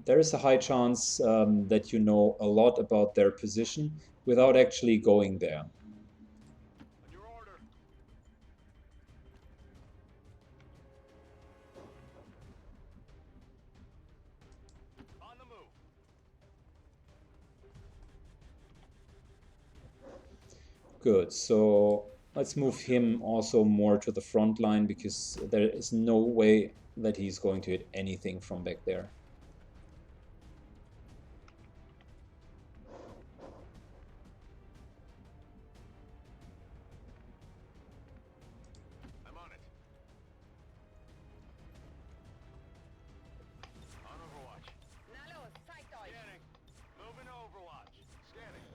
there is a high chance that you know a lot about their position without actually going there. On your order. On the move. Good, so let's move him also more to the front line because there is no way that he's going to hit anything from back there. I'm on it. On Overwatch. Na los, zeigt euch. Scanning. Moving to Overwatch. Scanning.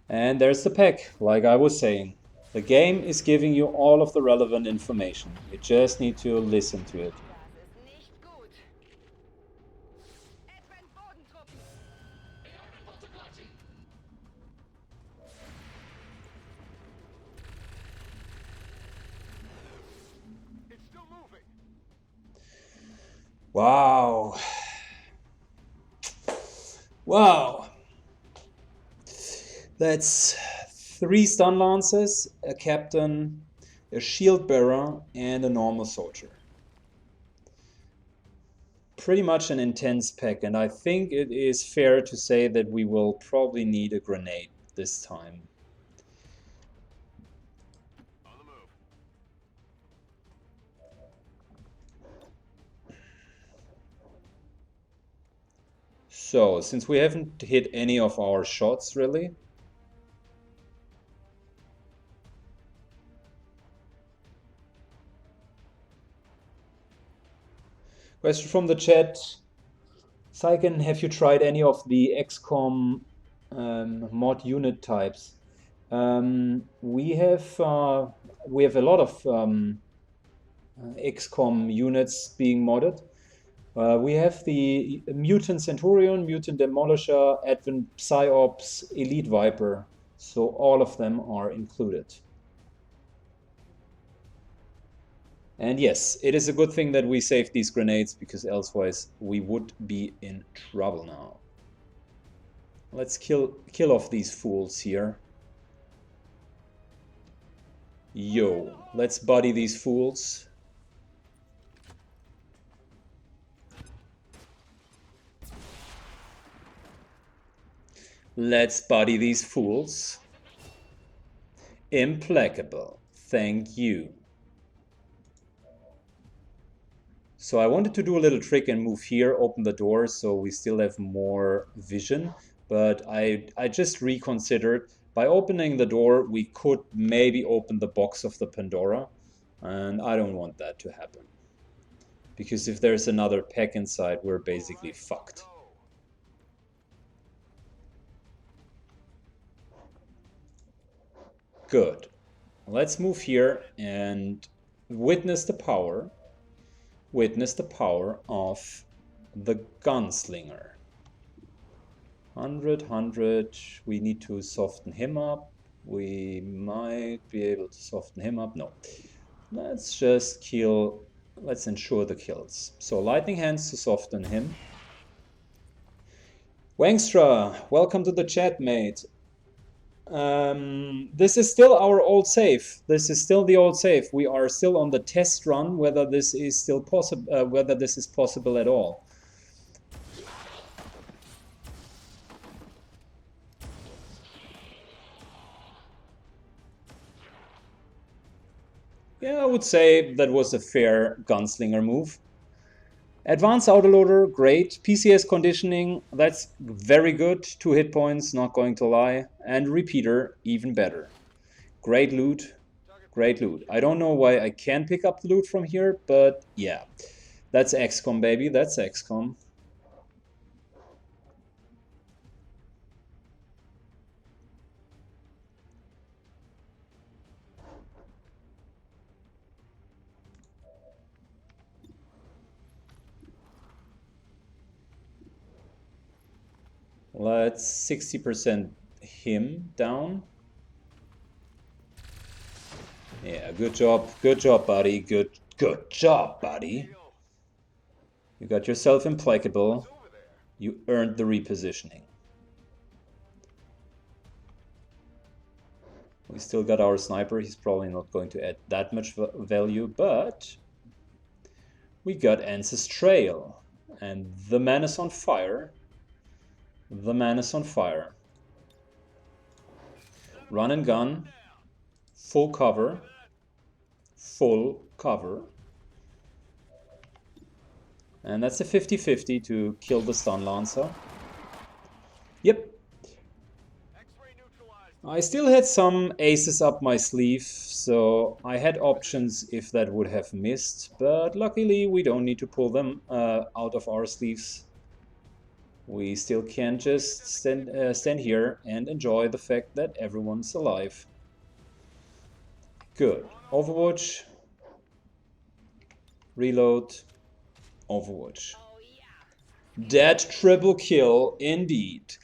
And there's the pack, like I was saying. The game is giving you all of the relevant information. You just need to listen to it. Das ist nicht gut. Advent Bodentruppen. It's still moving. Wow. Wow. That's 3 stun lancers, a captain, a shield bearer, and a normal soldier. Pretty much an intense pack, and I think it is fair to say that we will probably need a grenade this time. On the move. So, since we haven't hit any of our shots really, question from the chat. Saiken, have you tried any of the XCOM mod unit types? We have a lot of XCOM units being modded. We have the Mutant Centurion, Mutant Demolisher, Advent Psyops, Elite Viper. So all of them are included. And yes, it is a good thing that we saved these grenades, because elsewise we would be in trouble now. Let's kill off these fools here. Yo, let's body these fools. Let's body these fools. Implacable. Thank you. So I wanted to do a little trick and move here, open the door, so we still have more vision. But I just reconsidered. By opening the door, we could maybe open the box of the Pandora. And I don't want that to happen. Because if there's another pack inside, we're basically fucked. Good. Let's move here and witness the power. Witness the power of the gunslinger. 100. We need to soften him up. We might be able to soften him up. No. Let's just kill. Let's ensure the kills. So lightning hands to soften him. Wangstra, welcome to the chat, mate. This is still our old save. This is still the old save. We are still on the test run whether this is still possible, whether this is possible at all. Yeah, I would say that was a fair gunslinger move. Advanced autoloader, great. PCS conditioning, that's very good. 2 hit points, not going to lie. And repeater, even better. Great loot. Great loot. I don't know why I can't pick up the loot from here, but yeah. That's XCOM, baby. That's XCOM. Let's 60% him down. Yeah, good job. Good job, buddy. Good job, buddy. You got yourself implacable. You earned the repositioning. We still got our sniper. He's probably not going to add that much value, but we got Ance's Trail. And the man is on fire. The man is on fire. Run and gun. Full cover. Full cover. And that's a 50-50 to kill the stun lancer. Yep. I still had some aces up my sleeve, so I had options if that would have missed, but luckily we don't need to pull them out of our sleeves. We still can just stand here and enjoy the fact that everyone's alive. Good. Overwatch. Reload. Overwatch. Dead triple kill, indeed.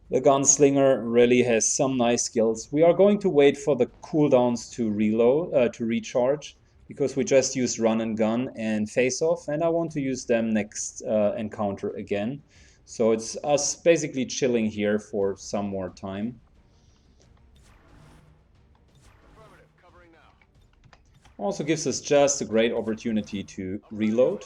The gunslinger really has some nice skills. We are going to wait for the cooldowns to reload, to recharge, because we just used run and gun and face off, and I want to use them next encounter again. So it's us basically chilling here for some more time. Also gives us just a great opportunity to reload.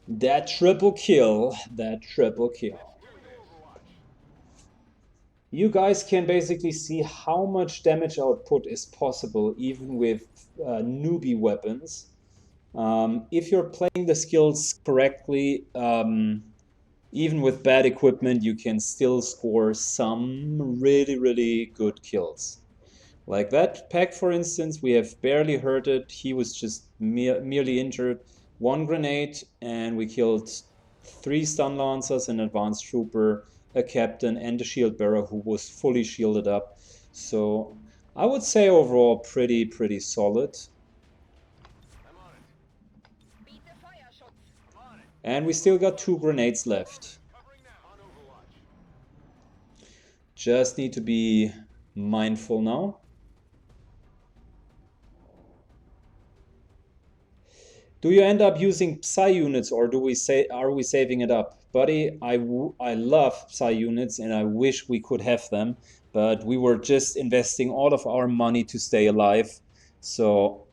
That triple kill, that triple kill. You guys can basically see how much damage output is possible even with newbie weapons. If you're playing the skills correctly, even with bad equipment, you can still score some really good kills. Like that pack, for instance, we have barely hurt it. He was just merely injured. 1 grenade, and we killed 3 stun lancers, an advanced trooper, a captain, and a shield bearer who was fully shielded up. So I would say overall pretty solid. And we still got 2 grenades left. Just need to be mindful now. Do you end up using Psy units, or are we saving it up? Buddy, I love Psy units and I wish we could have them, but we were just investing all of our money to stay alive. So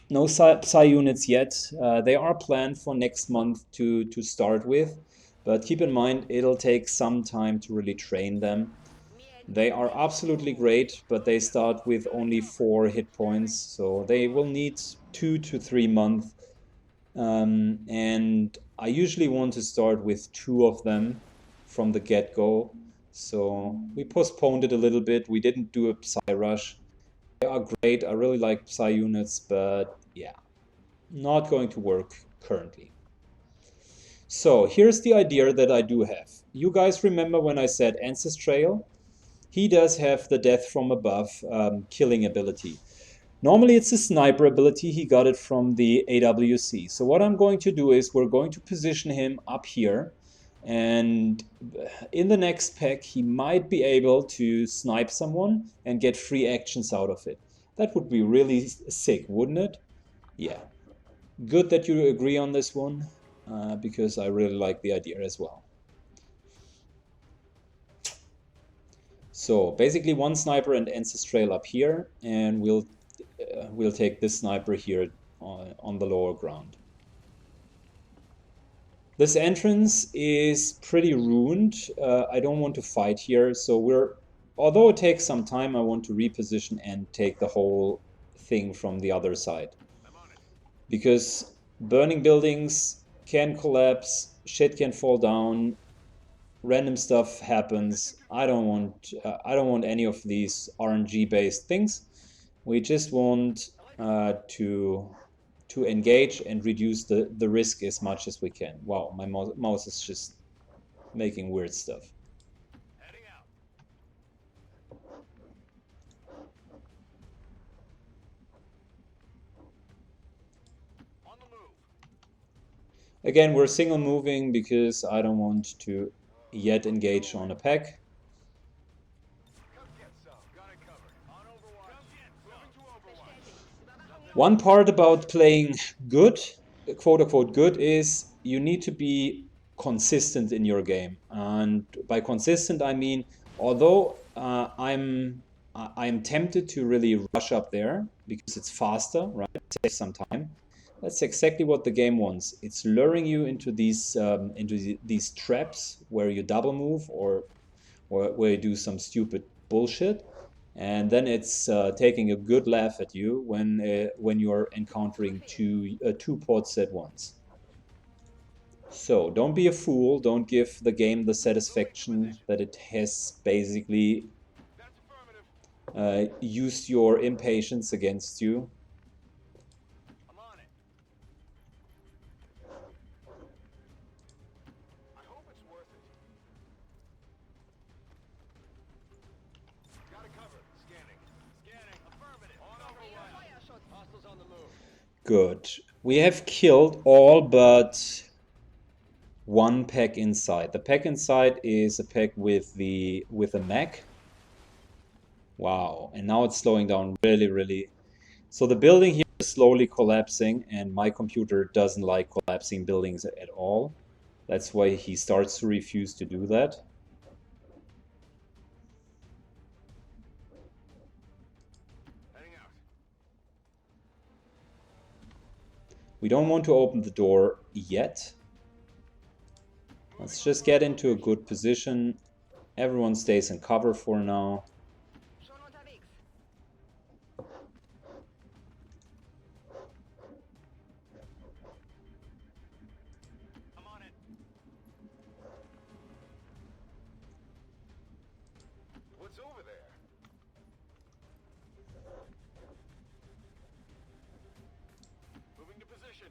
no Psy units yet. They are planned for next month to start with, but keep in mind it'll take some time to really train them. They are absolutely great, but they start with only 4 hit points, so they will need 2 to 3 months. And I usually want to start with 2 of them from the get-go. So we postponed it a little bit. We didn't do a Psy rush. They are great. I really like Psy units, but yeah, not going to work currently. So here's the idea that I do have. You guys remember when I said Ance's Trail? He does have the death from above killing ability. Normally it's a sniper ability, he got it from the AWC. So what I'm going to do is we're going to position him up here, and in the next pack he might be able to snipe someone and get free actions out of it. That would be really sick, wouldn't it? Yeah. Good that you agree on this one, because I really like the idea as well. So basically one sniper and ancestral up here, and we'll take this sniper here on the lower ground. This entrance is pretty ruined. I don't want to fight here, so although it takes some time, I want to reposition and take the whole thing from the other side. Because burning buildings can collapse, shit can fall down, random stuff happens. I don't want any of these RNG based things. We just want to engage and reduce the risk as much as we can. Wow, my mouse is just making weird stuff. Heading out. On the move. Again, we're single moving because I don't want to yet engage on a pack. Come get some. Got it covered. On Overwatch. Come get some. Moving to Overwatch. One part about playing good, quote unquote good, is you need to be consistent in your game. And by consistent, I mean, although I'm tempted to really rush up there because it's faster, right? It takes some time. That's exactly what the game wants. It's luring you into these traps where you double move or where you do some stupid bullshit, and then it's taking a good laugh at you when you're encountering two pods at once. So don't be a fool. Don't give the game the satisfaction that it has basically used your impatience against you. I'm on it. I hope it's worth it. Got it covered. Scanning. Scanning. Affirmative. On Overwatch. Hostiles on the move. Good. We have killed all but one pack inside. The pack inside is a pack with a mech. Wow, and now it's slowing down really. So the building here is slowly collapsing, and my computer doesn't like collapsing buildings at all. That's why he starts to refuse to do that. Heading out. We don't want to open the door yet. Let's just get into a good position. Everyone stays in cover for now. Schon unterwegs. I'm on it. What's over there? Moving to position.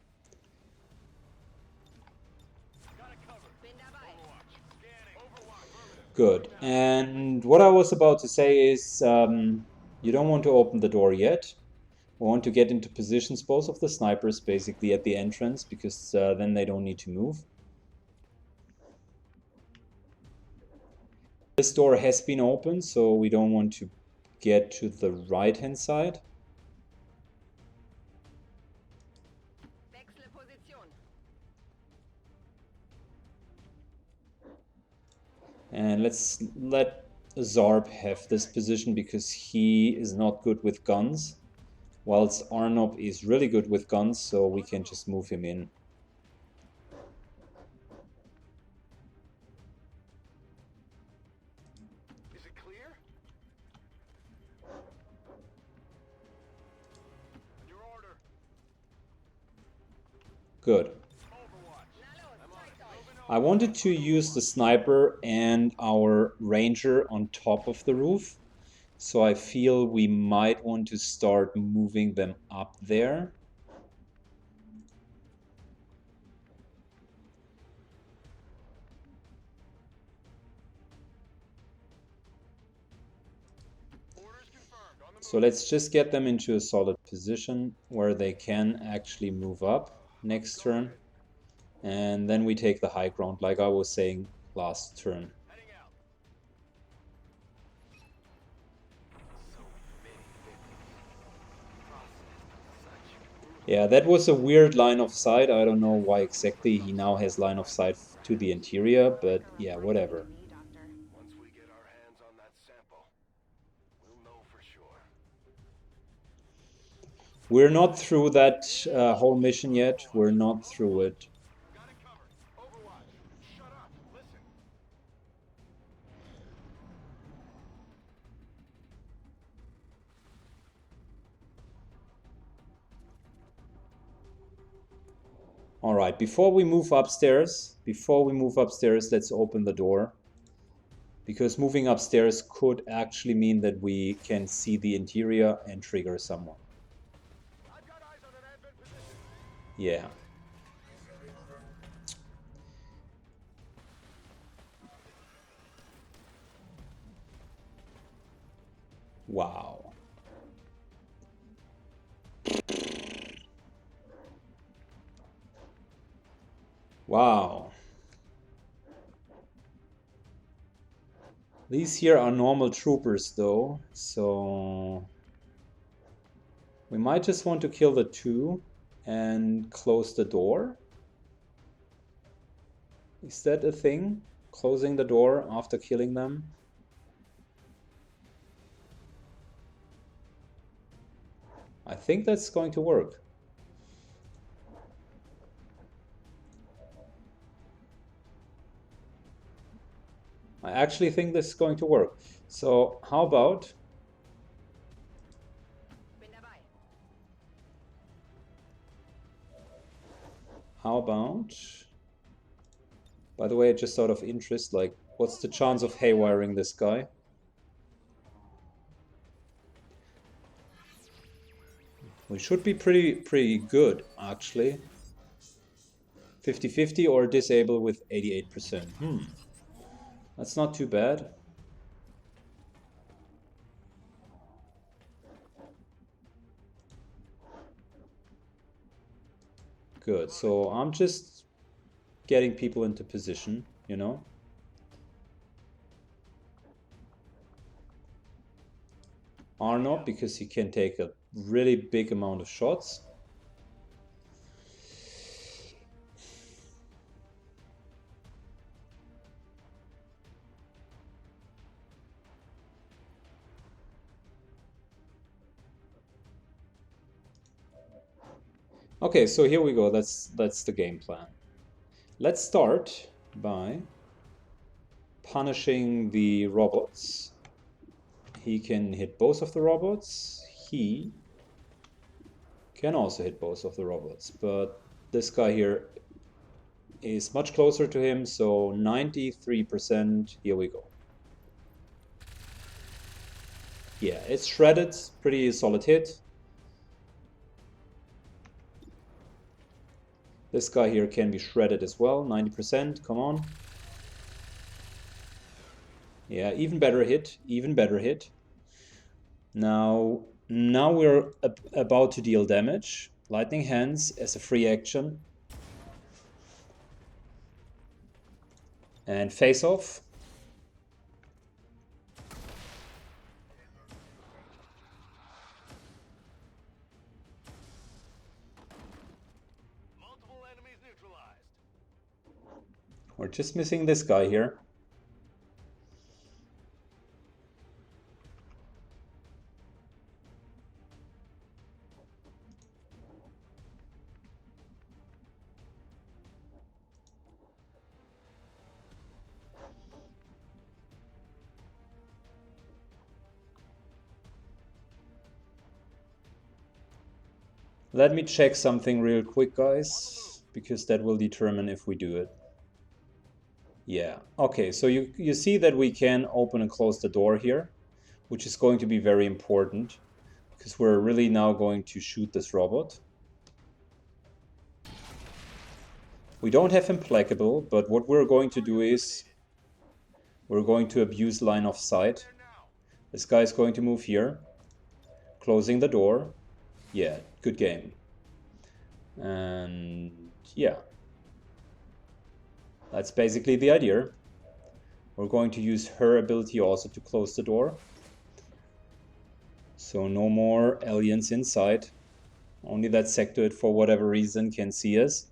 Got it covered. Bin dabei. Overwatch. Scanning. Overwatch. Affirmative. Good. And what I was about to say is you don't want to open the door yet. We want to get into positions, both of the snipers basically at the entrance, because then they don't need to move. This door has been opened, so we don't want to get to the right-hand side. Wechsle Position. And let's let Zarb have this position because he is not good with guns, whilst Arnob is really good with guns, so we can just move him in. Is it clear? On your order. Good. Overwatch. Na los, zeigt euch. I wanted to use the sniper and our ranger on top of the roof, so I feel we might want to start moving them up there. Orders confirmed. On the move. So let's just get them into a solid position where they can actually move up next turn. And then we take the high ground, like I was saying last turn. Heading out. Yeah, that was a weird line of sight. I don't know why exactly he now has line of sight to the interior, but yeah, whatever. Once we get our hands on that sample. We'll know for sure. We're not through that whole mission yet. We're not through it. Got it covered. Overwatch. Shut up. Listen. All right, before we move upstairs, let's open the door. Because moving upstairs could actually mean that we can see the interior and trigger someone. I've got eyes on an advent position. Yeah. Wow. Wow. These here are normal troopers though, so we might just want to kill the two and close the door. Is that a thing? Closing the door after killing them? I think that's going to work. I actually think this is going to work. So how about Bin dabei. by the way, just out of interest, like what's the chance of haywiring this guy? We should be pretty good actually. 50-50 or disable with 88%. That's not too bad. Good. So I'm just getting people into position, you know. Arnold, because he can take a really big amount of shots. Okay, so here we go. That's the game plan. Let's start by punishing the robots. He can hit both of the robots. He can also hit both of the robots, but this guy here is much closer to him, so 93%. Here we go. Yeah, it's shredded. Pretty solid hit. This guy here can be shredded as well, 90%, come on. Yeah, even better hit, even better hit. Now we're about to deal damage. Lightning Hands as a free action. And face off. We're just missing this guy here. Let me check something real quick, guys, because that will determine if we do it. Yeah, okay, so you see that we can open and close the door here, which is going to be very important, because we're really now going to shoot this robot. We don't have Implacable, but what we're going to do is we're going to abuse line of sight. This guy is going to move here, closing the door. Yeah, good game. And yeah. That's basically the idea. We're going to use her ability also to close the door. So no more aliens inside. Only that sectoid, for whatever reason, can see us.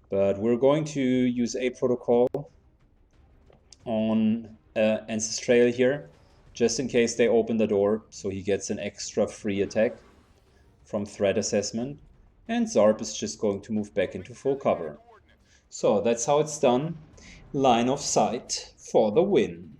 But we're going to use a protocol on Ancestral here. just in case they open the door, so he gets an extra free attack from threat assessment. And Zarp is just going to move back into full cover. So that's how it's done. Line of sight for the win.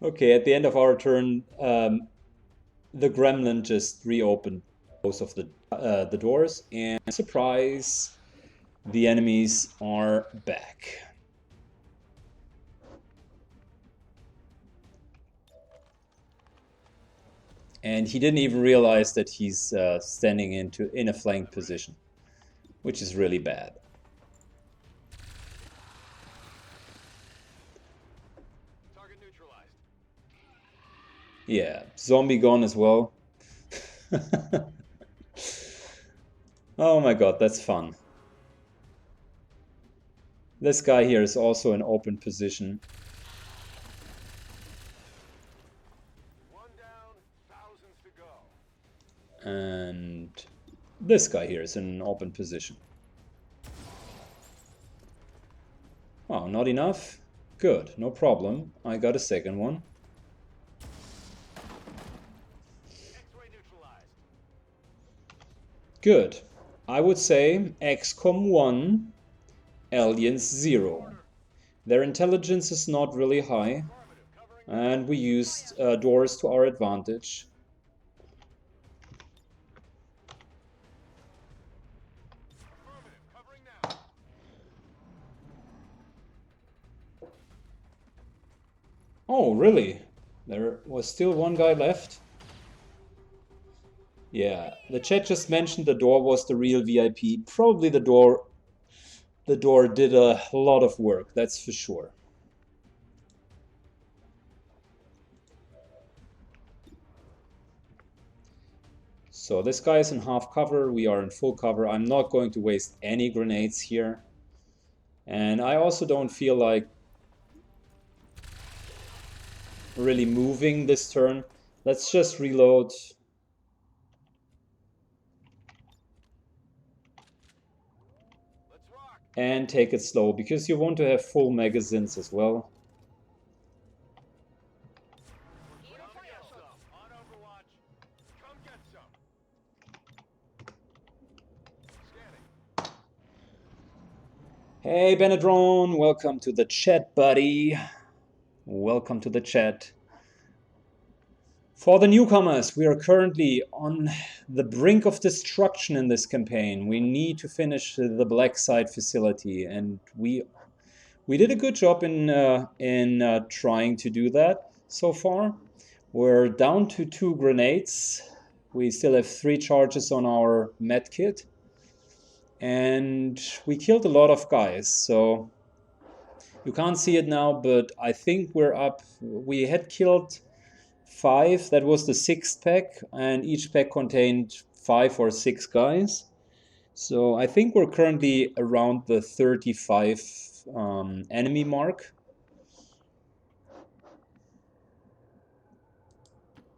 Okay, at the end of our turn, the gremlin just reopened most of the doors, and surprise, the enemies are back. And he didn't even realize that he's standing in a flank position, which is really bad. Target neutralized. Yeah, zombie gone as well. Oh my god, that's fun. This guy here is also in open position. One down, thousands to go. And this guy here is in an open position. Oh, not enough? Good, no problem. I got a second one. X-ray neutralized. Good. I would say XCOM1, Aliens 0. Their intelligence is not really high, and we used doors to our advantage. Affirmative, covering now. Oh, really? There was still one guy left? Yeah, the chat just mentioned the door was the real VIP. Probably the door did a lot of work, that's for sure. So this guy is in half cover, we are in full cover. I'm not going to waste any grenades here. And I also don't feel like really moving this turn. Let's just reload. Let's rock. And take it slow, because you want to have full magazines as well. Gear Come fire get shot. some. On Overwatch. Come get some. Scanning. Hey Benedron, welcome to the chat, buddy. Welcome to the chat. For the newcomers, we are currently on the brink of destruction in this campaign. We need to finish the Blacksite facility, and we did a good job in trying to do that so far. We're down to 2 grenades. We still have 3 charges on our med kit, and we killed a lot of guys. So you can't see it now, but I think we're up. We had killed 5, that was the 6th pack, and each pack contained 5 or 6 guys. So I think we're currently around the 35 enemy mark.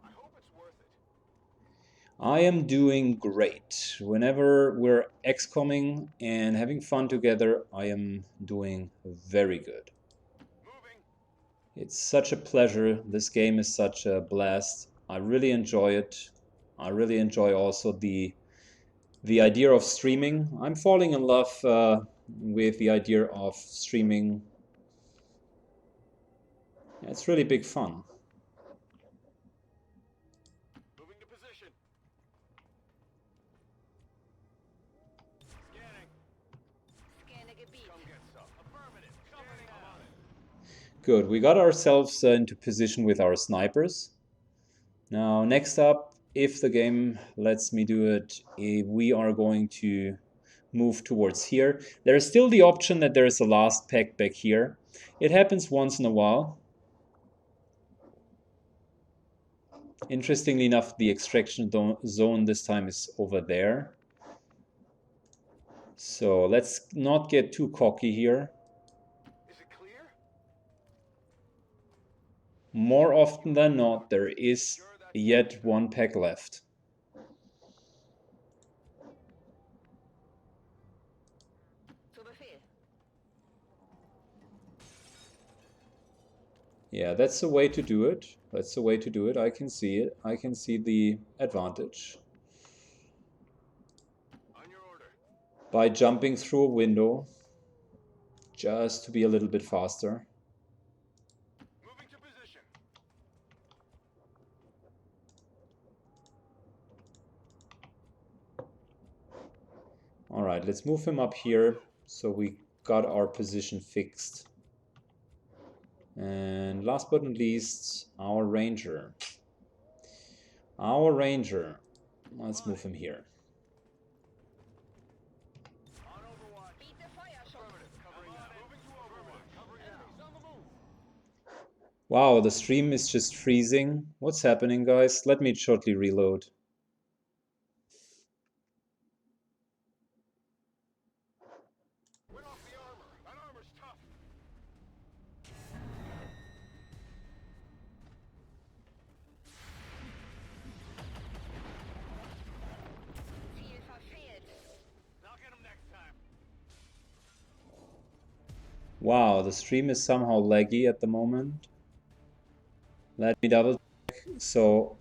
I hope it's worth it. I am doing great. Whenever we're XCOMing and having fun together, I am doing very good. Moving. It's such a pleasure. This game is such a blast. I really enjoy it. I really enjoy also the idea of streaming. I'm falling in love with the idea of streaming. It's really big fun. Moving to position. Scanning. Scanne Gebiet. Come get some. Affirmative. Scanning. I'm on it. Good, we got ourselves into position with our snipers. Now, next up, if the game lets me do it, we are going to move towards here. There is still the option that there is a last pack back here. It happens once in a while. Interestingly enough, the extraction zone this time is over there. So let's not get too cocky here. Is it clear? More often than not, there is yet one pack left. Zu Befehl. Yeah, that's the way to do it. That's the way to do it. I can see it. I can see the advantage. On your order. By jumping through a window, just to be a little bit faster. Moving to position. All right, let's move him up here so we got our position fixed. And last but not least, our ranger. Our ranger. Let's move him here. On overwatch. Biete Feuerschutz. Affirmative. Covering now. Moving to overwatch. Covering now. On the move. Wow, the stream is just freezing. What's happening, guys? Let me shortly reload. Went off the armor. That armor's tough. Ziel verfehlt. I'll get him next time. Wow, the stream is somehow laggy at the moment. Let me double check. So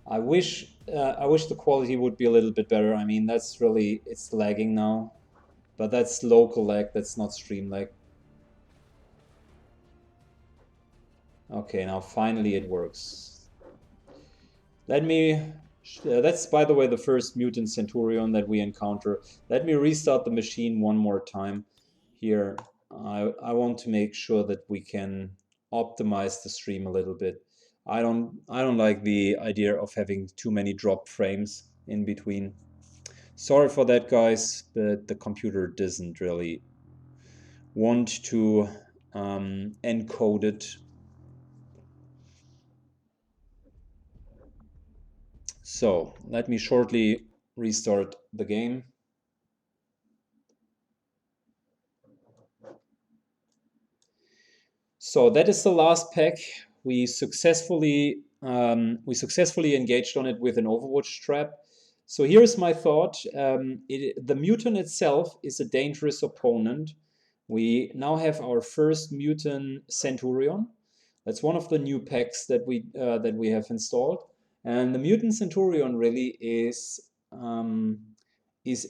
I wish the quality would be a little bit better. I mean, that's really, it's lagging now. But that's local lag, that's not stream lag. Okay, now finally it works. Let me, that's by the way the first mutant centurion that we encounter. Let me restart the machine one more time here. I want to make sure that we can optimize the stream a little bit. I don't like the idea of having too many drop frames in between. Sorry for that, guys, but the computer doesn't really want to encode it. So let me shortly restart the game. So that is the last pack. We successfully engaged on it with an Overwatch trap. So here's my thought. The mutant itself is a dangerous opponent. We now have our first mutant Centurion. That's one of the new packs that we have installed. And the mutant Centurion really is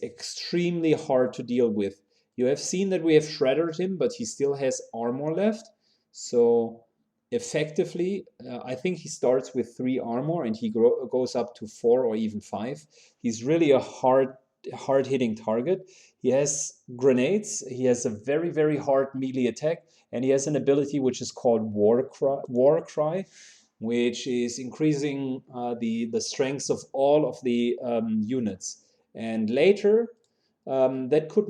extremely hard to deal with. You have seen that we have shredded him, but he still has armor left. So effectively, I think he starts with 3 armor and he goes up to 4 or even 5. He's really a hard hitting target. He has grenades. He has a very, very hard melee attack, and he has an ability which is called War Cry, which is increasing the strengths of all of the units. And later, that could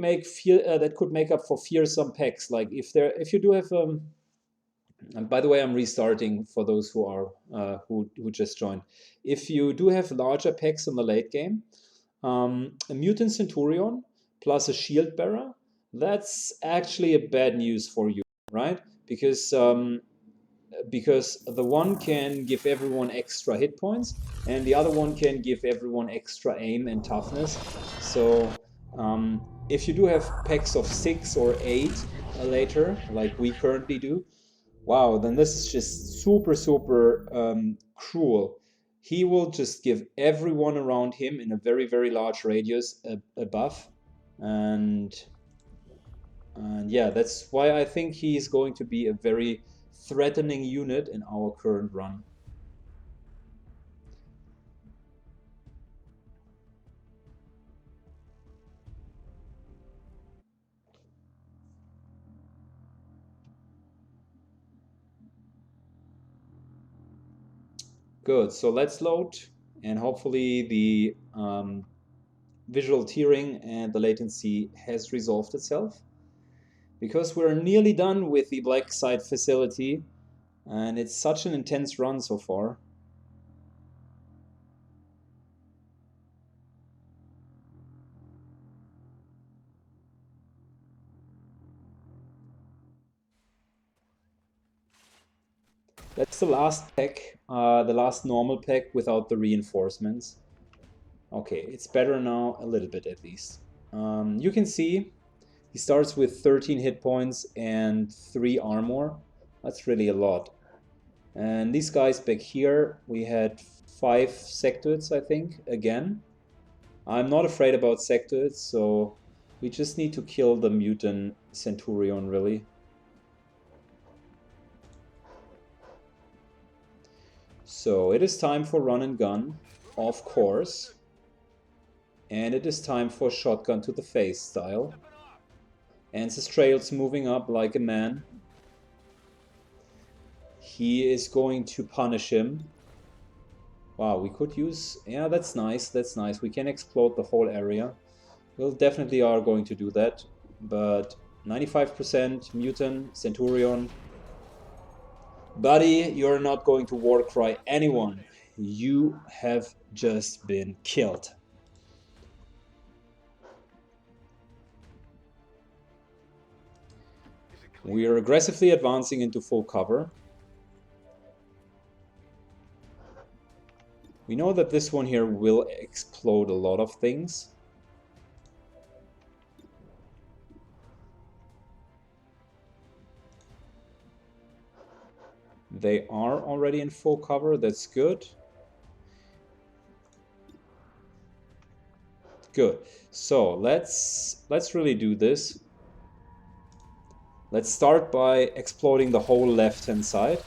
make up for fearsome packs. Like if you do have and by the way, I'm restarting for those who are who just joined. If you do have larger packs in the late game, a mutant centurion plus a shield bearer, that's actually a bad news for you, right? Because the one can give everyone extra hit points, and the other one can give everyone extra aim and toughness. So if you do have packs of 6 or 8 later, like we currently do, wow, then this is just super, super cruel. He will just give everyone around him in a very, very large radius a buff. And yeah, that's why I think he is going to be a very threatening unit in our current run. Good, so let's load, and hopefully the visual tearing and the latency has resolved itself, because we're nearly done with the Blacksite facility, and it's such an intense run so far. That's the last pack, the last normal pack without the reinforcements. Okay, it's better now, a little bit at least. You can see he starts with 13 hit points and 3 armor. That's really a lot. And these guys back here, we had 5 sectoids, I think, again. I'm not afraid about sectoids, so we just need to kill the mutant Centurion, really. So it is time for run and gun, of course. And it is time for shotgun to the face style. Ancestral's moving up like a man. He is going to punish him. Wow, we could use... Yeah, that's nice, that's nice. We can explode the whole area. We'll definitely are going to do that. But 95% mutant, Centurion. Buddy, you're not going to warcry anyone. You have just been killed. We are aggressively advancing into full cover. We know that this one here will explode a lot of things. They are already in full cover, that's good. Good. So let's really do this. Let's start by exploding the whole left-hand side.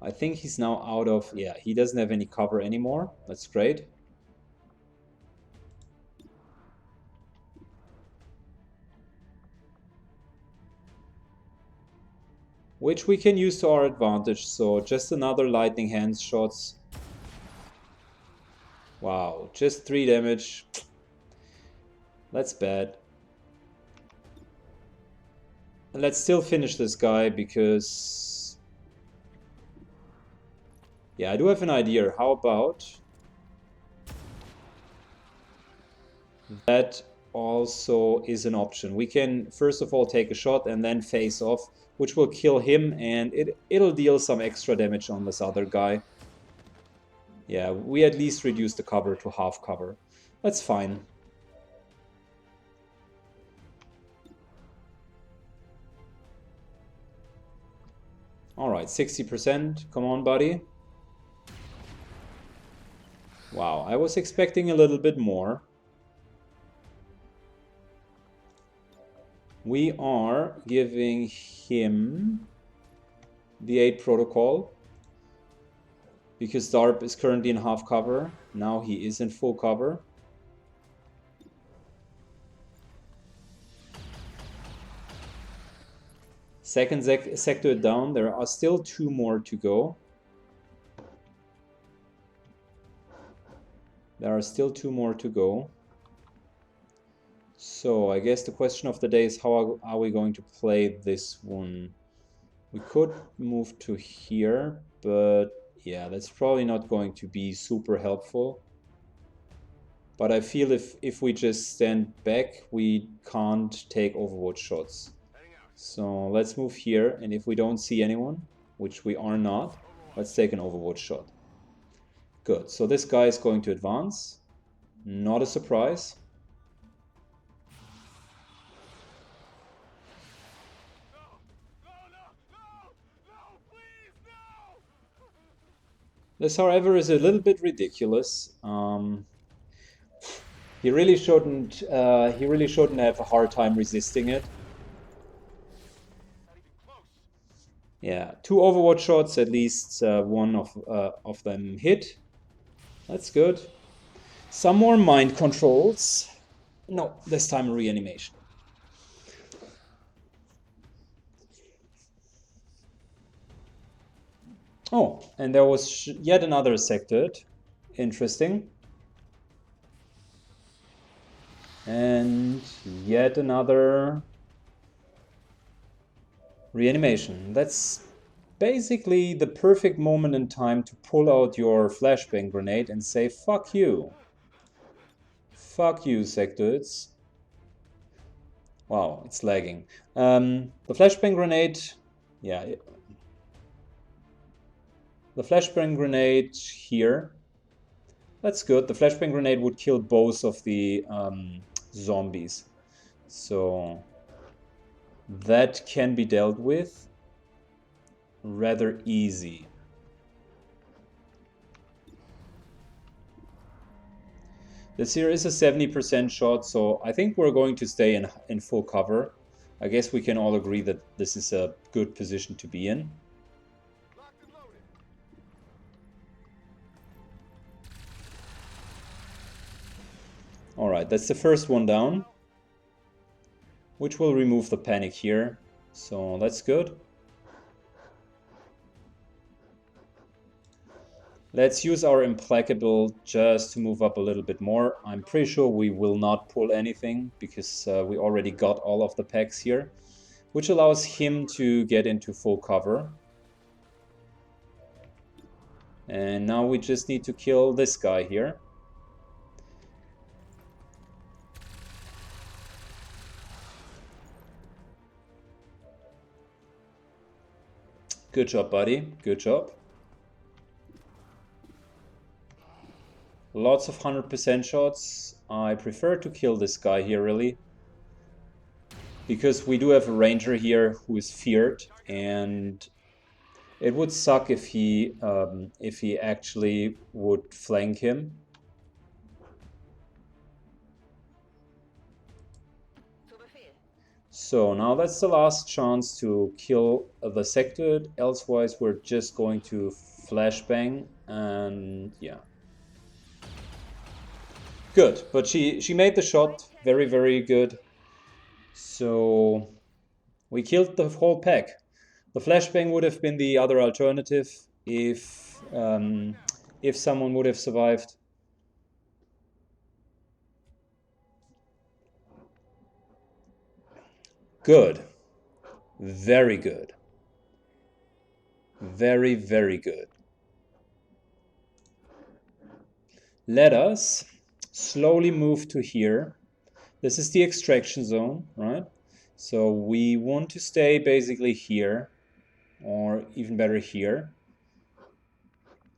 I think he's now out of... Yeah, he doesn't have any cover anymore. That's great. Which we can use to our advantage. So just another lightning hands shots. Wow, just 3 damage. That's bad. And let's still finish this guy because... Yeah, I do have an idea. How about... That also is an option. We can first of all take a shot and then face off, which will kill him, and it'll deal some extra damage on this other guy. Yeah, we at least reduce the cover to half cover. That's fine. Alright, 60%. Come on, buddy. Wow, I was expecting a little bit more. We are giving him the 8 protocol. Because Darp is currently in half cover. Now he is in full cover. Second sector down. There are still 2 more to go. There are still 2 more to go. So I guess the question of the day is how are we going to play this one? We could move to here, but yeah, that's probably not going to be super helpful. But I feel if we just stand back, we can't take overwatch shots. So let's move here, and if we don't see anyone, which we are not, let's take an overwatch shot. Good, so this guy is going to advance. Not a surprise. This, however, is a little bit ridiculous. He really shouldn't have a hard time resisting it. Yeah, 2 overwatch shots, at least one of them hit. That's good. Some more mind controls. No, this time reanimation. Oh, and there was yet another sectoid. Interesting. And yet another reanimation. That's basically the perfect moment in time to pull out your flashbang grenade and say, fuck you. Fuck you, sectoids. Wow, it's lagging. The flashbang grenade, yeah. The flashbang grenade here. That's good. The flashbang grenade would kill both of the zombies. So that can be dealt with rather easy. This here is a 70% shot, so I think we're going to stay in full cover. I guess we can all agree that this is a good position to be in. Locked and loaded. Alright, that's the first one down, which will remove the panic here. So that's good. Let's use our implacable just to move up a little bit more. I'm pretty sure we will not pull anything because we already got all of the packs here, which allows him to get into full cover. And now we just need to kill this guy here. Good job, buddy. Good job. Lots of 100% shots. I prefer to kill this guy here, really. Because we do have a ranger here who is feared, and it would suck if he actually would flank him. Zu Befehl. So now that's the last chance to kill the sector, elsewise we're just going to flashbang, and yeah. Good, but she made the shot very, very good. So we killed the whole pack. The flashbang would have been the other alternative if someone would have survived. Good. Very good. Very, very good. Let us slowly move to here. This is the extraction zone, right? So we want to stay basically here, or even better here,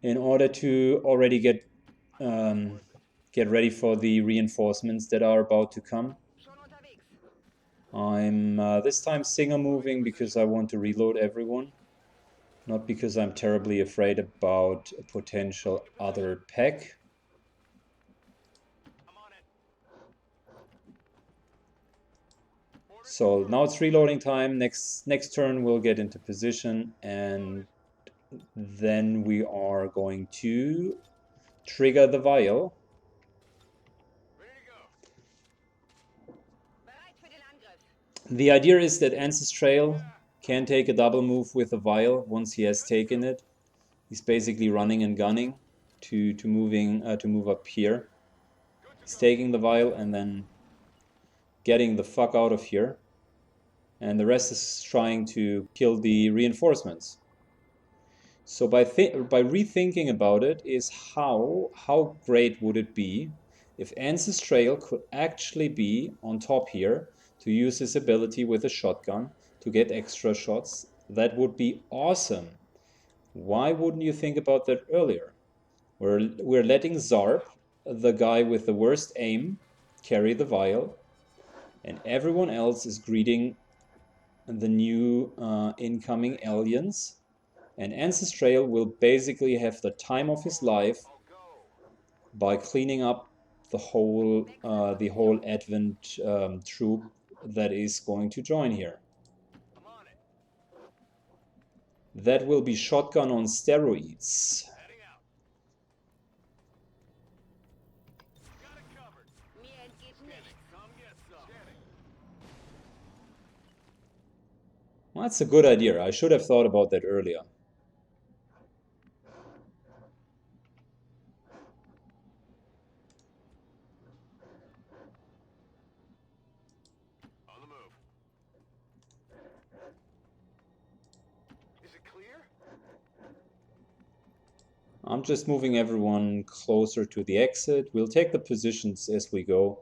in order to already get ready for the reinforcements that are about to come. Schon unterwegs. I'm this time single moving because I want to reload everyone, not because I'm terribly afraid about a potential other pack. I'm on it. So now it's reloading time. Next turn we'll get into position, and then we are going to trigger the vial. Ready to go. Bereit für den Angriff. The idea is that Ancestral can take a double move with the vial once he has taken it. He's basically running and gunning to move up here. He's taking the vial and then getting the fuck out of here. And the rest is trying to kill the reinforcements. So by rethinking about it is how great would it be if Ancestral could actually be on top here to use his ability with a shotgun to get extra shots. That would be awesome. Why wouldn't you think about that earlier? We're letting Zarp, the guy with the worst aim, carry the vial, and everyone else is greeting the new incoming aliens. And Ancestral will basically have the time of his life I'll go. by cleaning up the whole Advent troop that is going to join here. I'm on it. That will be shotgun on steroids. Heading out. Got it covered. Mir entgeht nichts. Come get some. Scanning. Well, that's a good idea. I should have thought about that earlier. On the move. Is it clear? I'm just moving everyone closer to the exit. We'll take the positions as we go.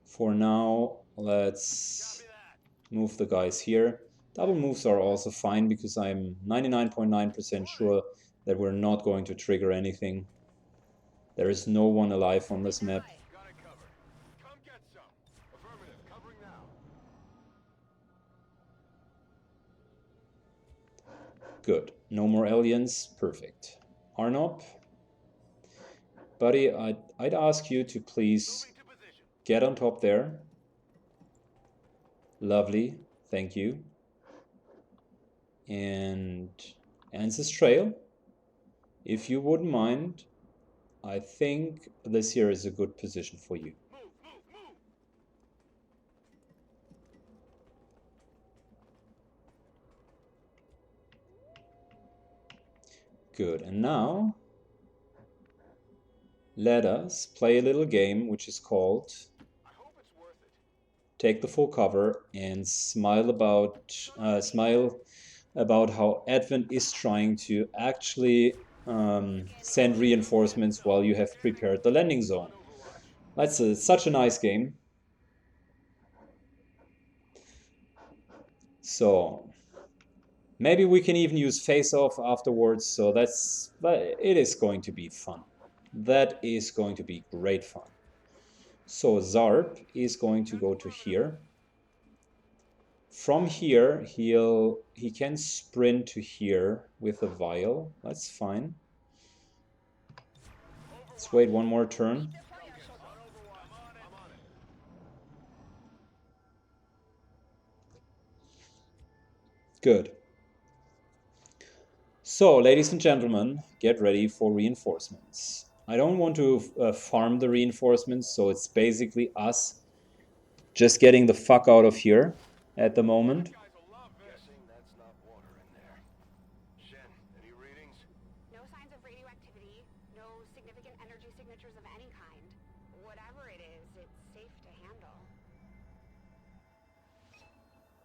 For now, let's Copy that. Move the guys here. Double moves are also fine because I'm 99.9% sure that we're not going to trigger anything. There is no one alive on this map. Got it covered. Come get some. Affirmative. Covering now. Good. No more aliens. Perfect. Arnop, buddy, I'd ask you to please Moving to position. get on top there. Lovely. Thank you. And Ancestral, if you wouldn't mind, I think this here is a good position for you. Move, move, move. Good. And now let us play a little game which is called I hope it's worth it. Take the Full Cover and smile about how Advent is trying to actually send reinforcements while you have prepared the landing zone. That's such a nice game. So maybe we can even use face-off afterwards. So it is going to be fun. That is going to be great fun. So Zarp is going to go to here. From here, he can sprint to here with a vial. That's fine. Let's wait one more turn. Good. So, ladies and gentlemen, get ready for reinforcements. I don't want to farm the reinforcements, so it's basically us just getting the fuck out of here at the moment. Guys will love this. Guessing that's not water in there. Shen, any readings? No signs of radioactivity, no significant energy signatures of any kind. Whatever it is, it's safe to handle.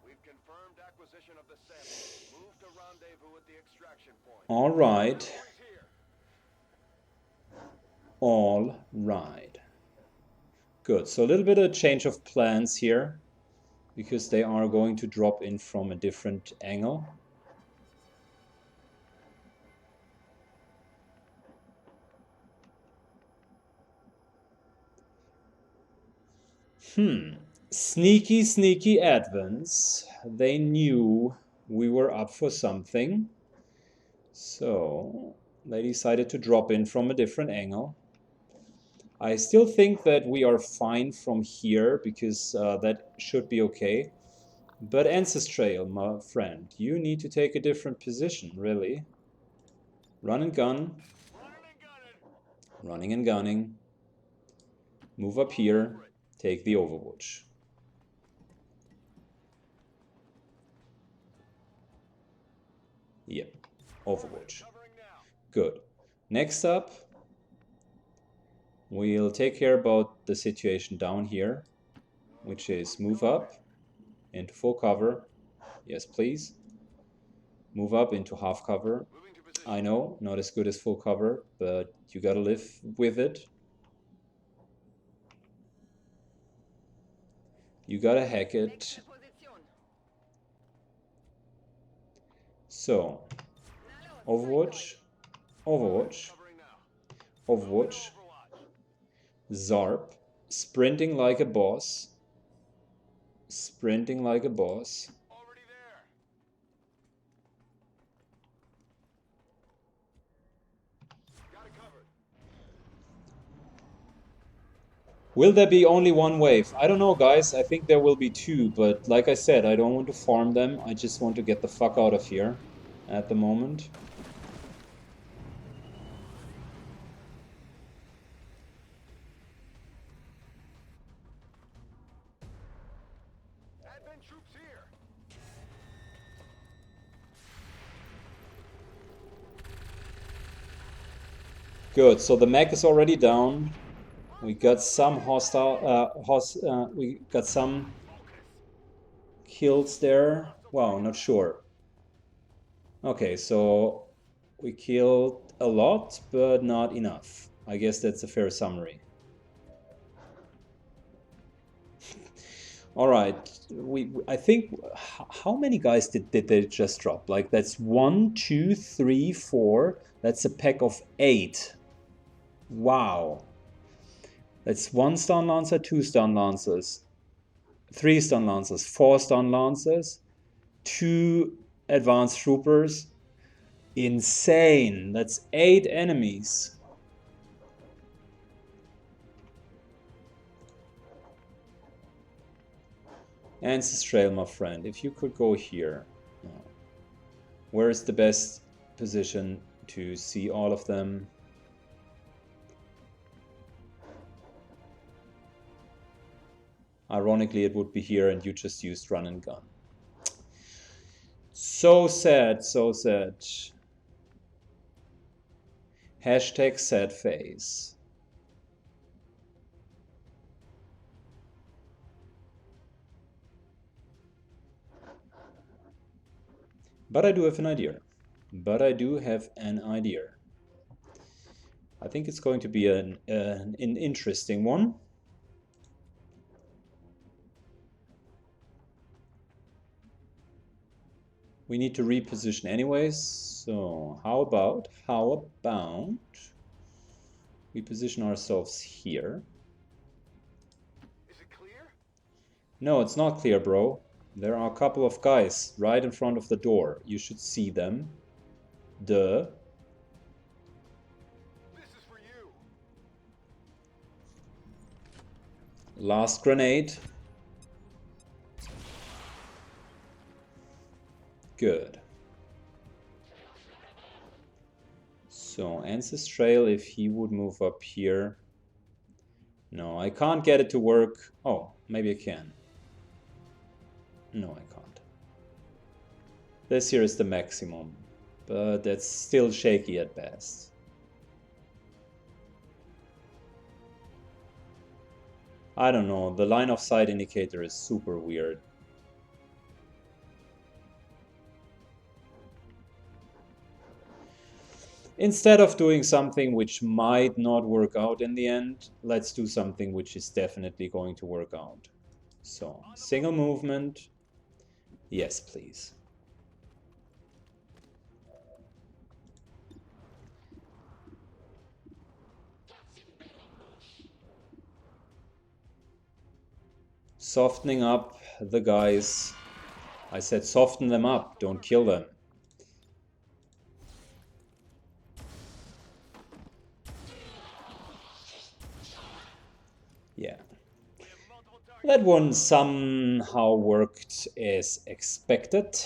We've confirmed acquisition of the sample. Move to rendezvous at the extraction point. All right. Who's here? All right. Good. So a little bit of change of plans here because they are going to drop in from a different angle. Sneaky, sneaky Advents. They knew we were up for something. So they decided to drop in from a different angle. I still think that we are fine from here because that should be okay. But Ancestral, my friend, you need to take a different position, really. Run and gun. Running and gunning. Move up here. Take the Overwatch. Yep, Overwatch. Good. Next up, we'll take care about the situation down here, which is move up into full cover. Yes, please. Move up into half cover. I know, not as good as full cover, but you gotta live with it. You gotta hack it. So, Overwatch, Overwatch, Overwatch, Zarp, sprinting like a boss, sprinting like a boss. Already there. Got it covered. Will there be only one wave? I don't know, guys. I think there will be two, but like I said, I don't want to farm them. I just want to get the fuck out of here at the moment. Advent troops here. Good, so the mech is already down. We got some we got some kills there. Wow, not sure. Okay, so we killed a lot, but not enough. I guess that's a fair summary. All right, I think how many guys did they just drop? Like that's 1, 2, 3, 4. That's a pack of 8. Wow. That's 1 stun lancer, 2 stun lancers, 3 stun lancers, 4 stun lancers, 2 advanced troopers. Insane. That's 8 enemies. Ancestral, my friend, if you could go here. Where is the best position to see all of them? Ironically, it would be here and you just used run and gun. So sad, so sad. Hashtag sad face. But I do have an idea. I think it's going to be an interesting one. We need to reposition anyways. So how about we position ourselves here? Is it clear? No, it's not clear, bro. There are a couple of guys right in front of the door. You should see them. Duh. This is for you. Last grenade. Good. So Ancestral, if he would move up here. No, I can't get it to work. Oh, maybe I can. No, I can't. This here is the maximum, but that's still shaky at best. I don't know, the line of sight indicator is super weird. Instead of doing something which might not work out in the end, let's do something which is definitely going to work out. So, single movement. Yes, please. Softening up the guys. I said soften them up, don't kill them. Yeah. That one somehow worked as expected.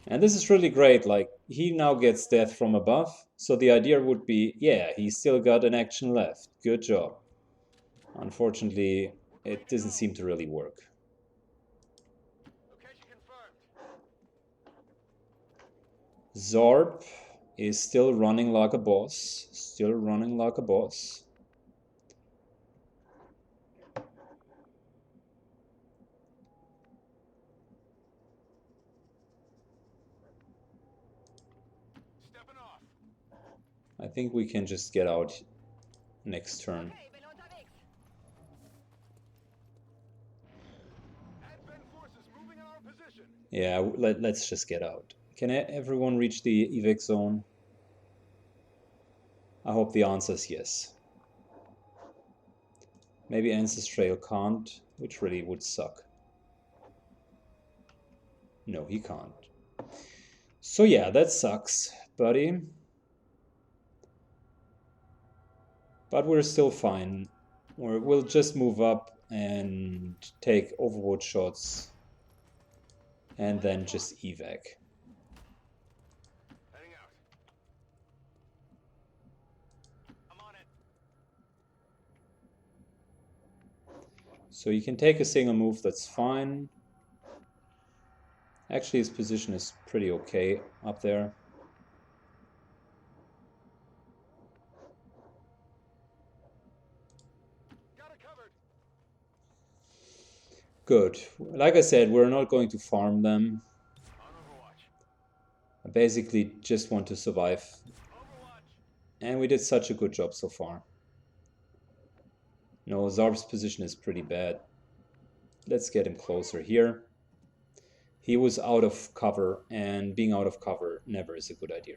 And this is really great, like, he now gets death from above, so the idea would be, yeah, he's still got an action left. Good job. Unfortunately, it doesn't seem to really work. Location confirmed. Zorb is still running like a boss. Still running like a boss. Stepping off. I think we can just get out next turn. Okay, bin unterwegs. Advent forces moving in our position. Yeah, let's just get out. Can everyone reach the evac zone? I hope the answer is yes. Maybe Ancestral can't, which really would suck. No, he can't. So yeah, that sucks, buddy. But we're still fine. We'll just move up and take overwatch shots and then just evac. Heading out. I'm on it. So you can take a single move, that's fine. Actually, his position is pretty okay up there. Got it covered. Good. Like I said, we're not going to farm them. On Overwatch. I basically just want to survive. And we did such a good job so far. No, Zarb's position is pretty bad. Let's get him closer here. He was out of cover, and being out of cover never is a good idea.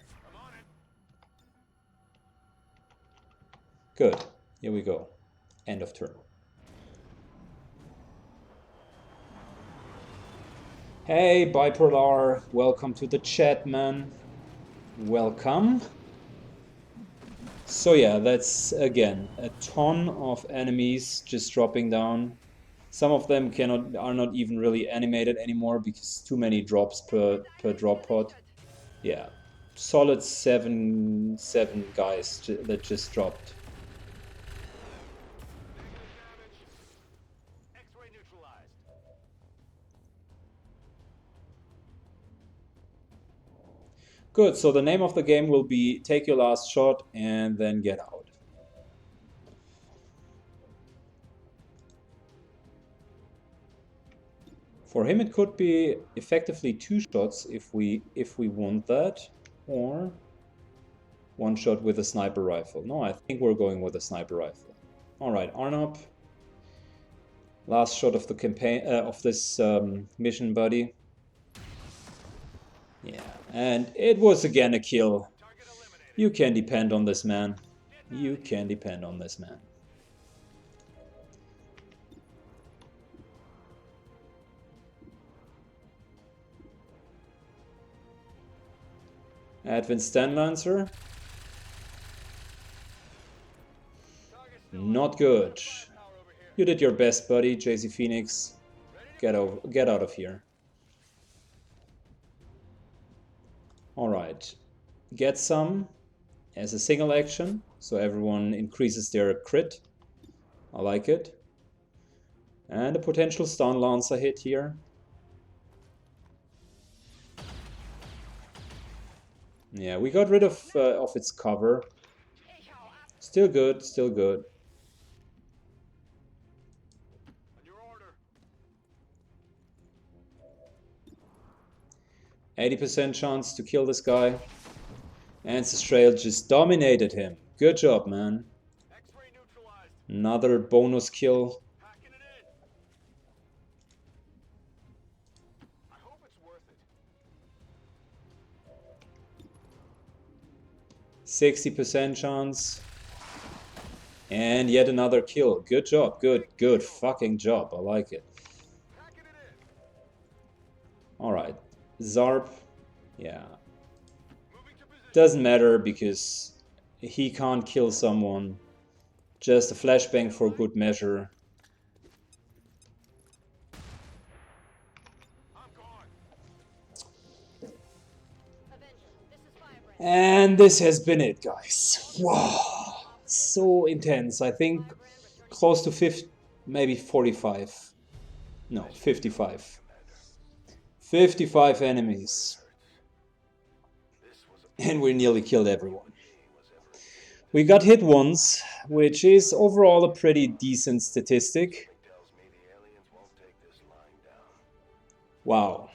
Good. Here we go. End of turn. Hey, Bipolar. Welcome to the chat, man. Welcome. So yeah, that's again a ton of enemies just dropping down. Some of them are not even really animated anymore because too many drops per drop pod. Yeah, solid seven guys that just dropped. X-ray neutralized. Good, so the name of the game will be take your last shot and then get out. For him it could be effectively 2 shots if we want that, or 1 shot with a sniper rifle. No, I think we're going with a sniper rifle. Alright, Arnop. Last shot of the campaign, of this mission, buddy. Yeah, and it was again a kill. You can depend on this man. You can depend on this man. Advent Stanlancer. Not good. You did your best, buddy, JC Phoenix. Get out of here. Alright. Get some as a single action, so everyone increases their crit. I like it. And a potential stun lancer hit here. Yeah, we got rid of its cover. Still good, still good. On your order. 80% chance to kill this guy. Ancestral just dominated him. Good job, man. X-ray neutralized. Another bonus kill. Packing it in. I hope it's worth it. 60% chance. And yet another kill. Good job. Good fucking job. I like it. Packing it in. Alright. Zarp. Yeah. Moving to position. Doesn't matter because he can't kill someone. Just a flashbang for good measure. I'm gone. And this has been it, guys. Wow. So intense. I think close to 50, maybe 45. No, 55. 55 enemies. And we nearly killed everyone. We got hit once, which is overall a pretty decent statistic. Wow.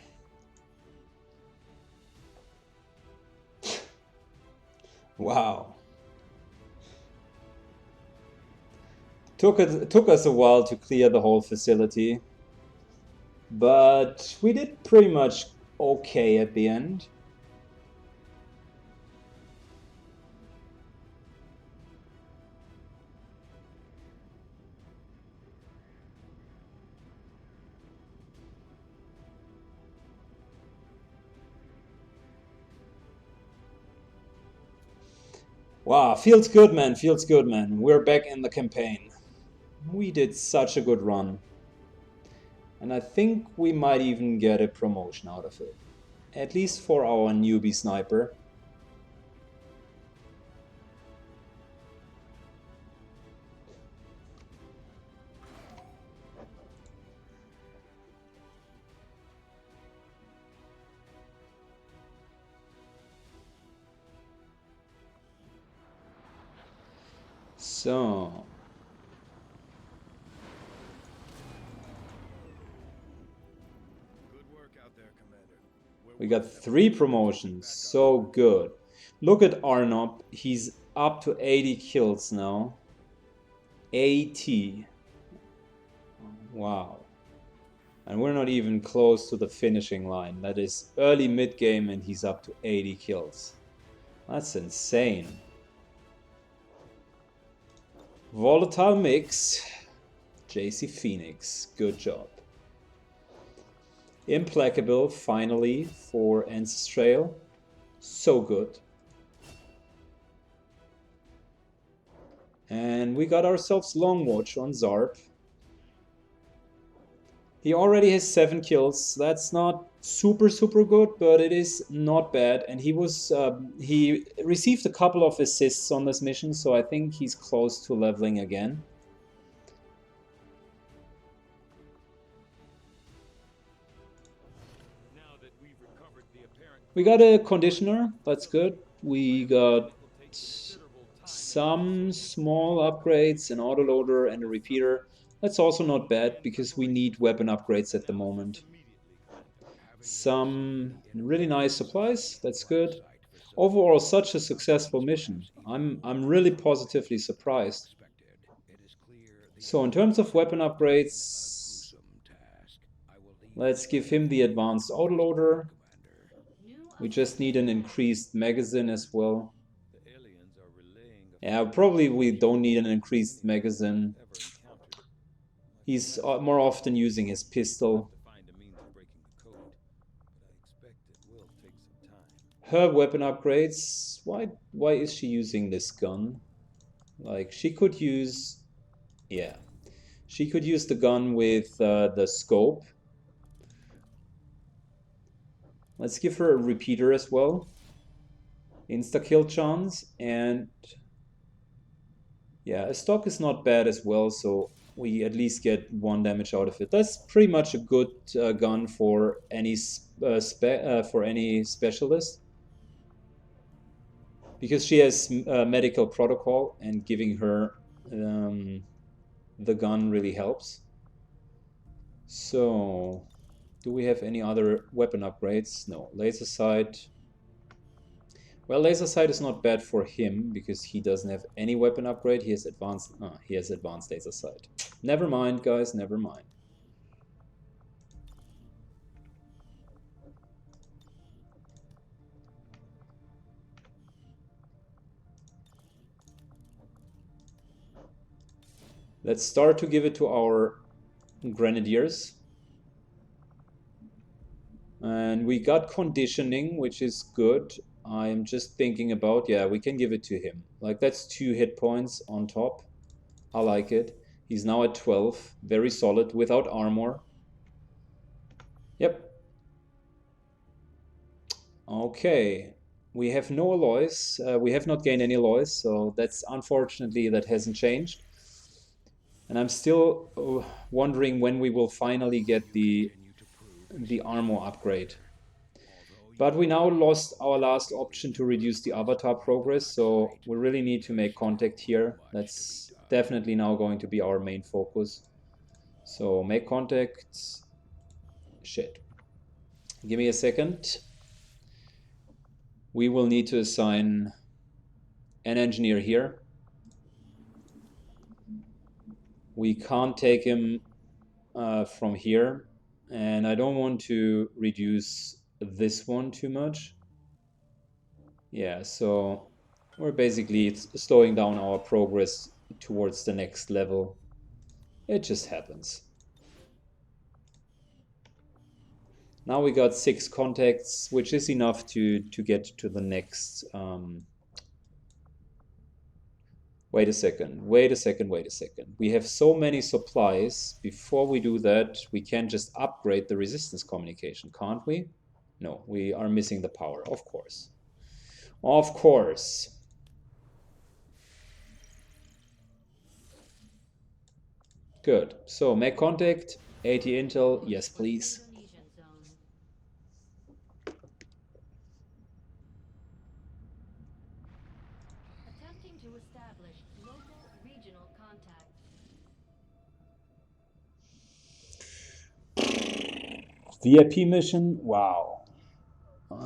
Wow. Took us a while to clear the whole facility, but we did pretty much okay at the end. Wow, feels good, man. Feels good, man. We're back in the campaign. We did such a good run. And I think we might even get a promotion out of it. At least for our newbie sniper. So... Good work out there, Commander. We're We got 3 promotions. So good. Look at Arnob. He's up to 80 kills now. 80. Wow. And we're not even close to the finishing line. That is early mid-game and he's up to 80 kills. That's insane. Volatile mix. JC Phoenix. Good job. Implacable, finally, for Ancestral. So good. And we got ourselves Longwatch on Zarp. He already has 7 kills. That's not super good, but it is not bad. And he received a couple of assists on this mission, so I think he's close to leveling again. We got a conditioner. That's good. We got some small upgrades, an autoloader and a repeater. That's also not bad, because we need weapon upgrades at the moment. Some really nice supplies, that's good. Overall, such a successful mission. I'm really positively surprised. So in terms of weapon upgrades, let's give him the advanced autoloader. We just need an increased magazine as well. Yeah, probably we don't need an increased magazine. He's more often using his pistol. Her weapon upgrades. Why is she using this gun? Like, she could use... Yeah. She could use the gun with the scope. Let's give her a repeater as well. Insta-kill chance. And... yeah, a stock is not bad as well, so we at least get 1 damage out of it. That's pretty much a good gun for any specialist, because she has medical protocol, and giving her the gun really helps. So, do we have any other weapon upgrades? No. Laser sight. Well, laser sight is not bad for him, because he doesn't have any weapon upgrade. He has advanced laser sight. Never mind, guys, never mind. Let's start to give it to our grenadiers. And we got conditioning, which is good. I'm just thinking about, yeah, we can give it to him. Like, that's 2 hit points on top. I like it. He's now at 12. Very solid, without armor. Yep. Okay. We have no alloys. We have not gained any alloys, so that's unfortunately, that hasn't changed. And I'm still wondering when we will finally get the armor upgrade. But we now lost our last option to reduce the avatar progress, so we really need to make contact here. That's definitely now going to be our main focus. So make contact. Shit. Give me a second. We will need to assign an engineer here. We can't take him from here, and I don't want to reduce this one too much. Yeah, so we're basically slowing down our progress towards the next level. It just happens. Now we got 6 contacts, which is enough to get to the next... Wait a second. We have so many supplies. Before we do that, we can just upgrade the resistance communication, can't we? No, we are missing the power, of course. Of course. Good. So, make contact. 80 intel. Yes, please. Attempting to establish local regional contact. VIP mission. Wow.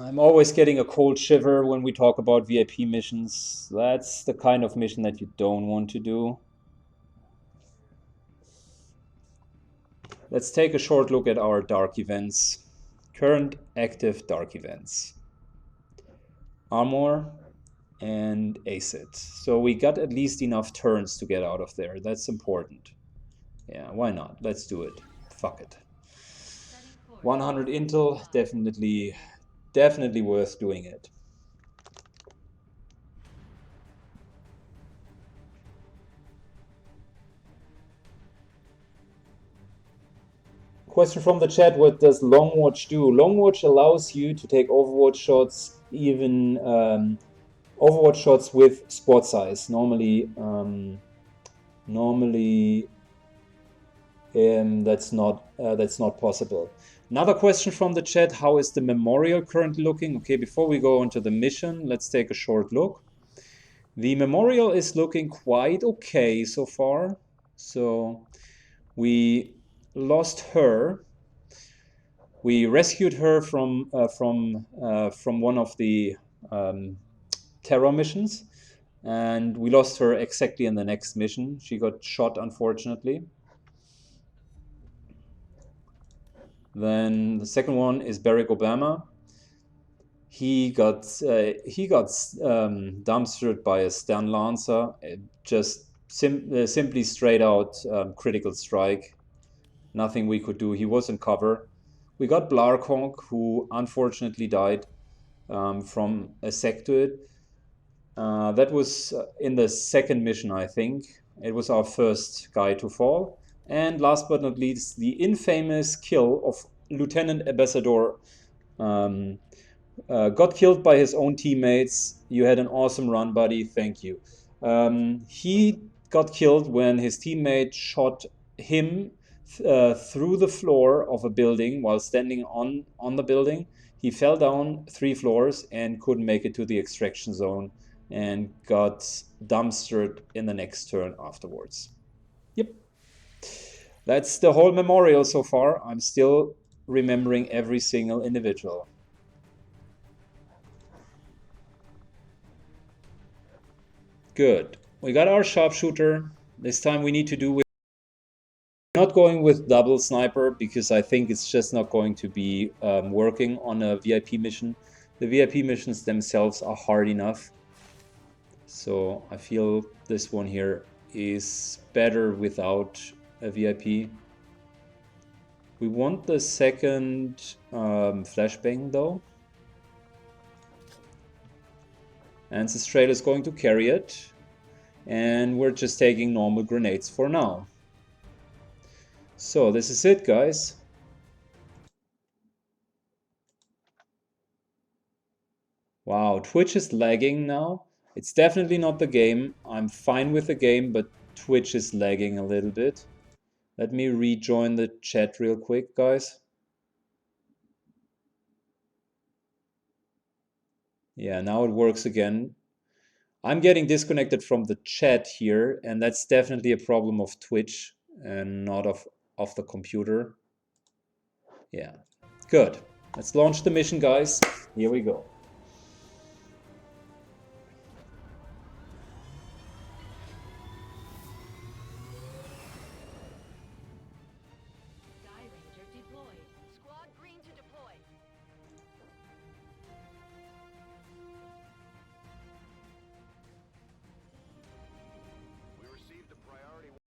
I'm always getting a cold shiver when we talk about VIP missions. That's the kind of mission that you don't want to do. Let's take a short look at our dark events. Current active dark events. Armor and acid. So we got at least enough turns to get out of there. That's important. Yeah, why not? Let's do it. Fuck it. 100 intel, definitely worth doing it. Question from the chat, what does Long Watch do? Long Watch allows you to take Overwatch shots, even Overwatch shots with squad size. Normally that's not possible. Another question from the chat, how is the memorial currently looking? Okay, before we go on to the mission, let's take a short look. The memorial is looking quite okay so far. So we lost her. We rescued her from one of the terror missions, and we lost her exactly in the next mission. She got shot, unfortunately. Then the second one is Barack Obama. He got dumpstered by a Stern Lancer. Just simply straight out critical strike. Nothing we could do. He was in cover. We got Blarkonk, who unfortunately died from a sec to it. That was in the second mission, I think. It was our first guy to fall. And last but not least, the infamous kill of Lieutenant Ambassador. Got killed by his own teammates. You had an awesome run, buddy. Thank you. He got killed when his teammate shot him through the floor of a building while standing on the building. He fell down 3 floors and couldn't make it to the extraction zone and got dumpstered in the next turn afterwards. Yep. That's the whole memorial so far. I'm still remembering every single individual. Good. We got our sharpshooter. This time we need to do with not going with double sniper because I think it's just not going to be working on a VIP mission. The VIP missions themselves are hard enough. So I feel this one here is better without a VIP. We want the second flashbang though. Ancestral is going to carry it. And we're just taking normal grenades for now. So this is it, guys. Wow, Twitch is lagging now. It's definitely not the game. I'm fine with the game, but Twitch is lagging a little bit. Let me rejoin the chat real quick, guys. Yeah, now it works again. I'm getting disconnected from the chat here, and that's definitely a problem of Twitch and not of the computer. Yeah, good. Let's launch the mission, guys. Here we go.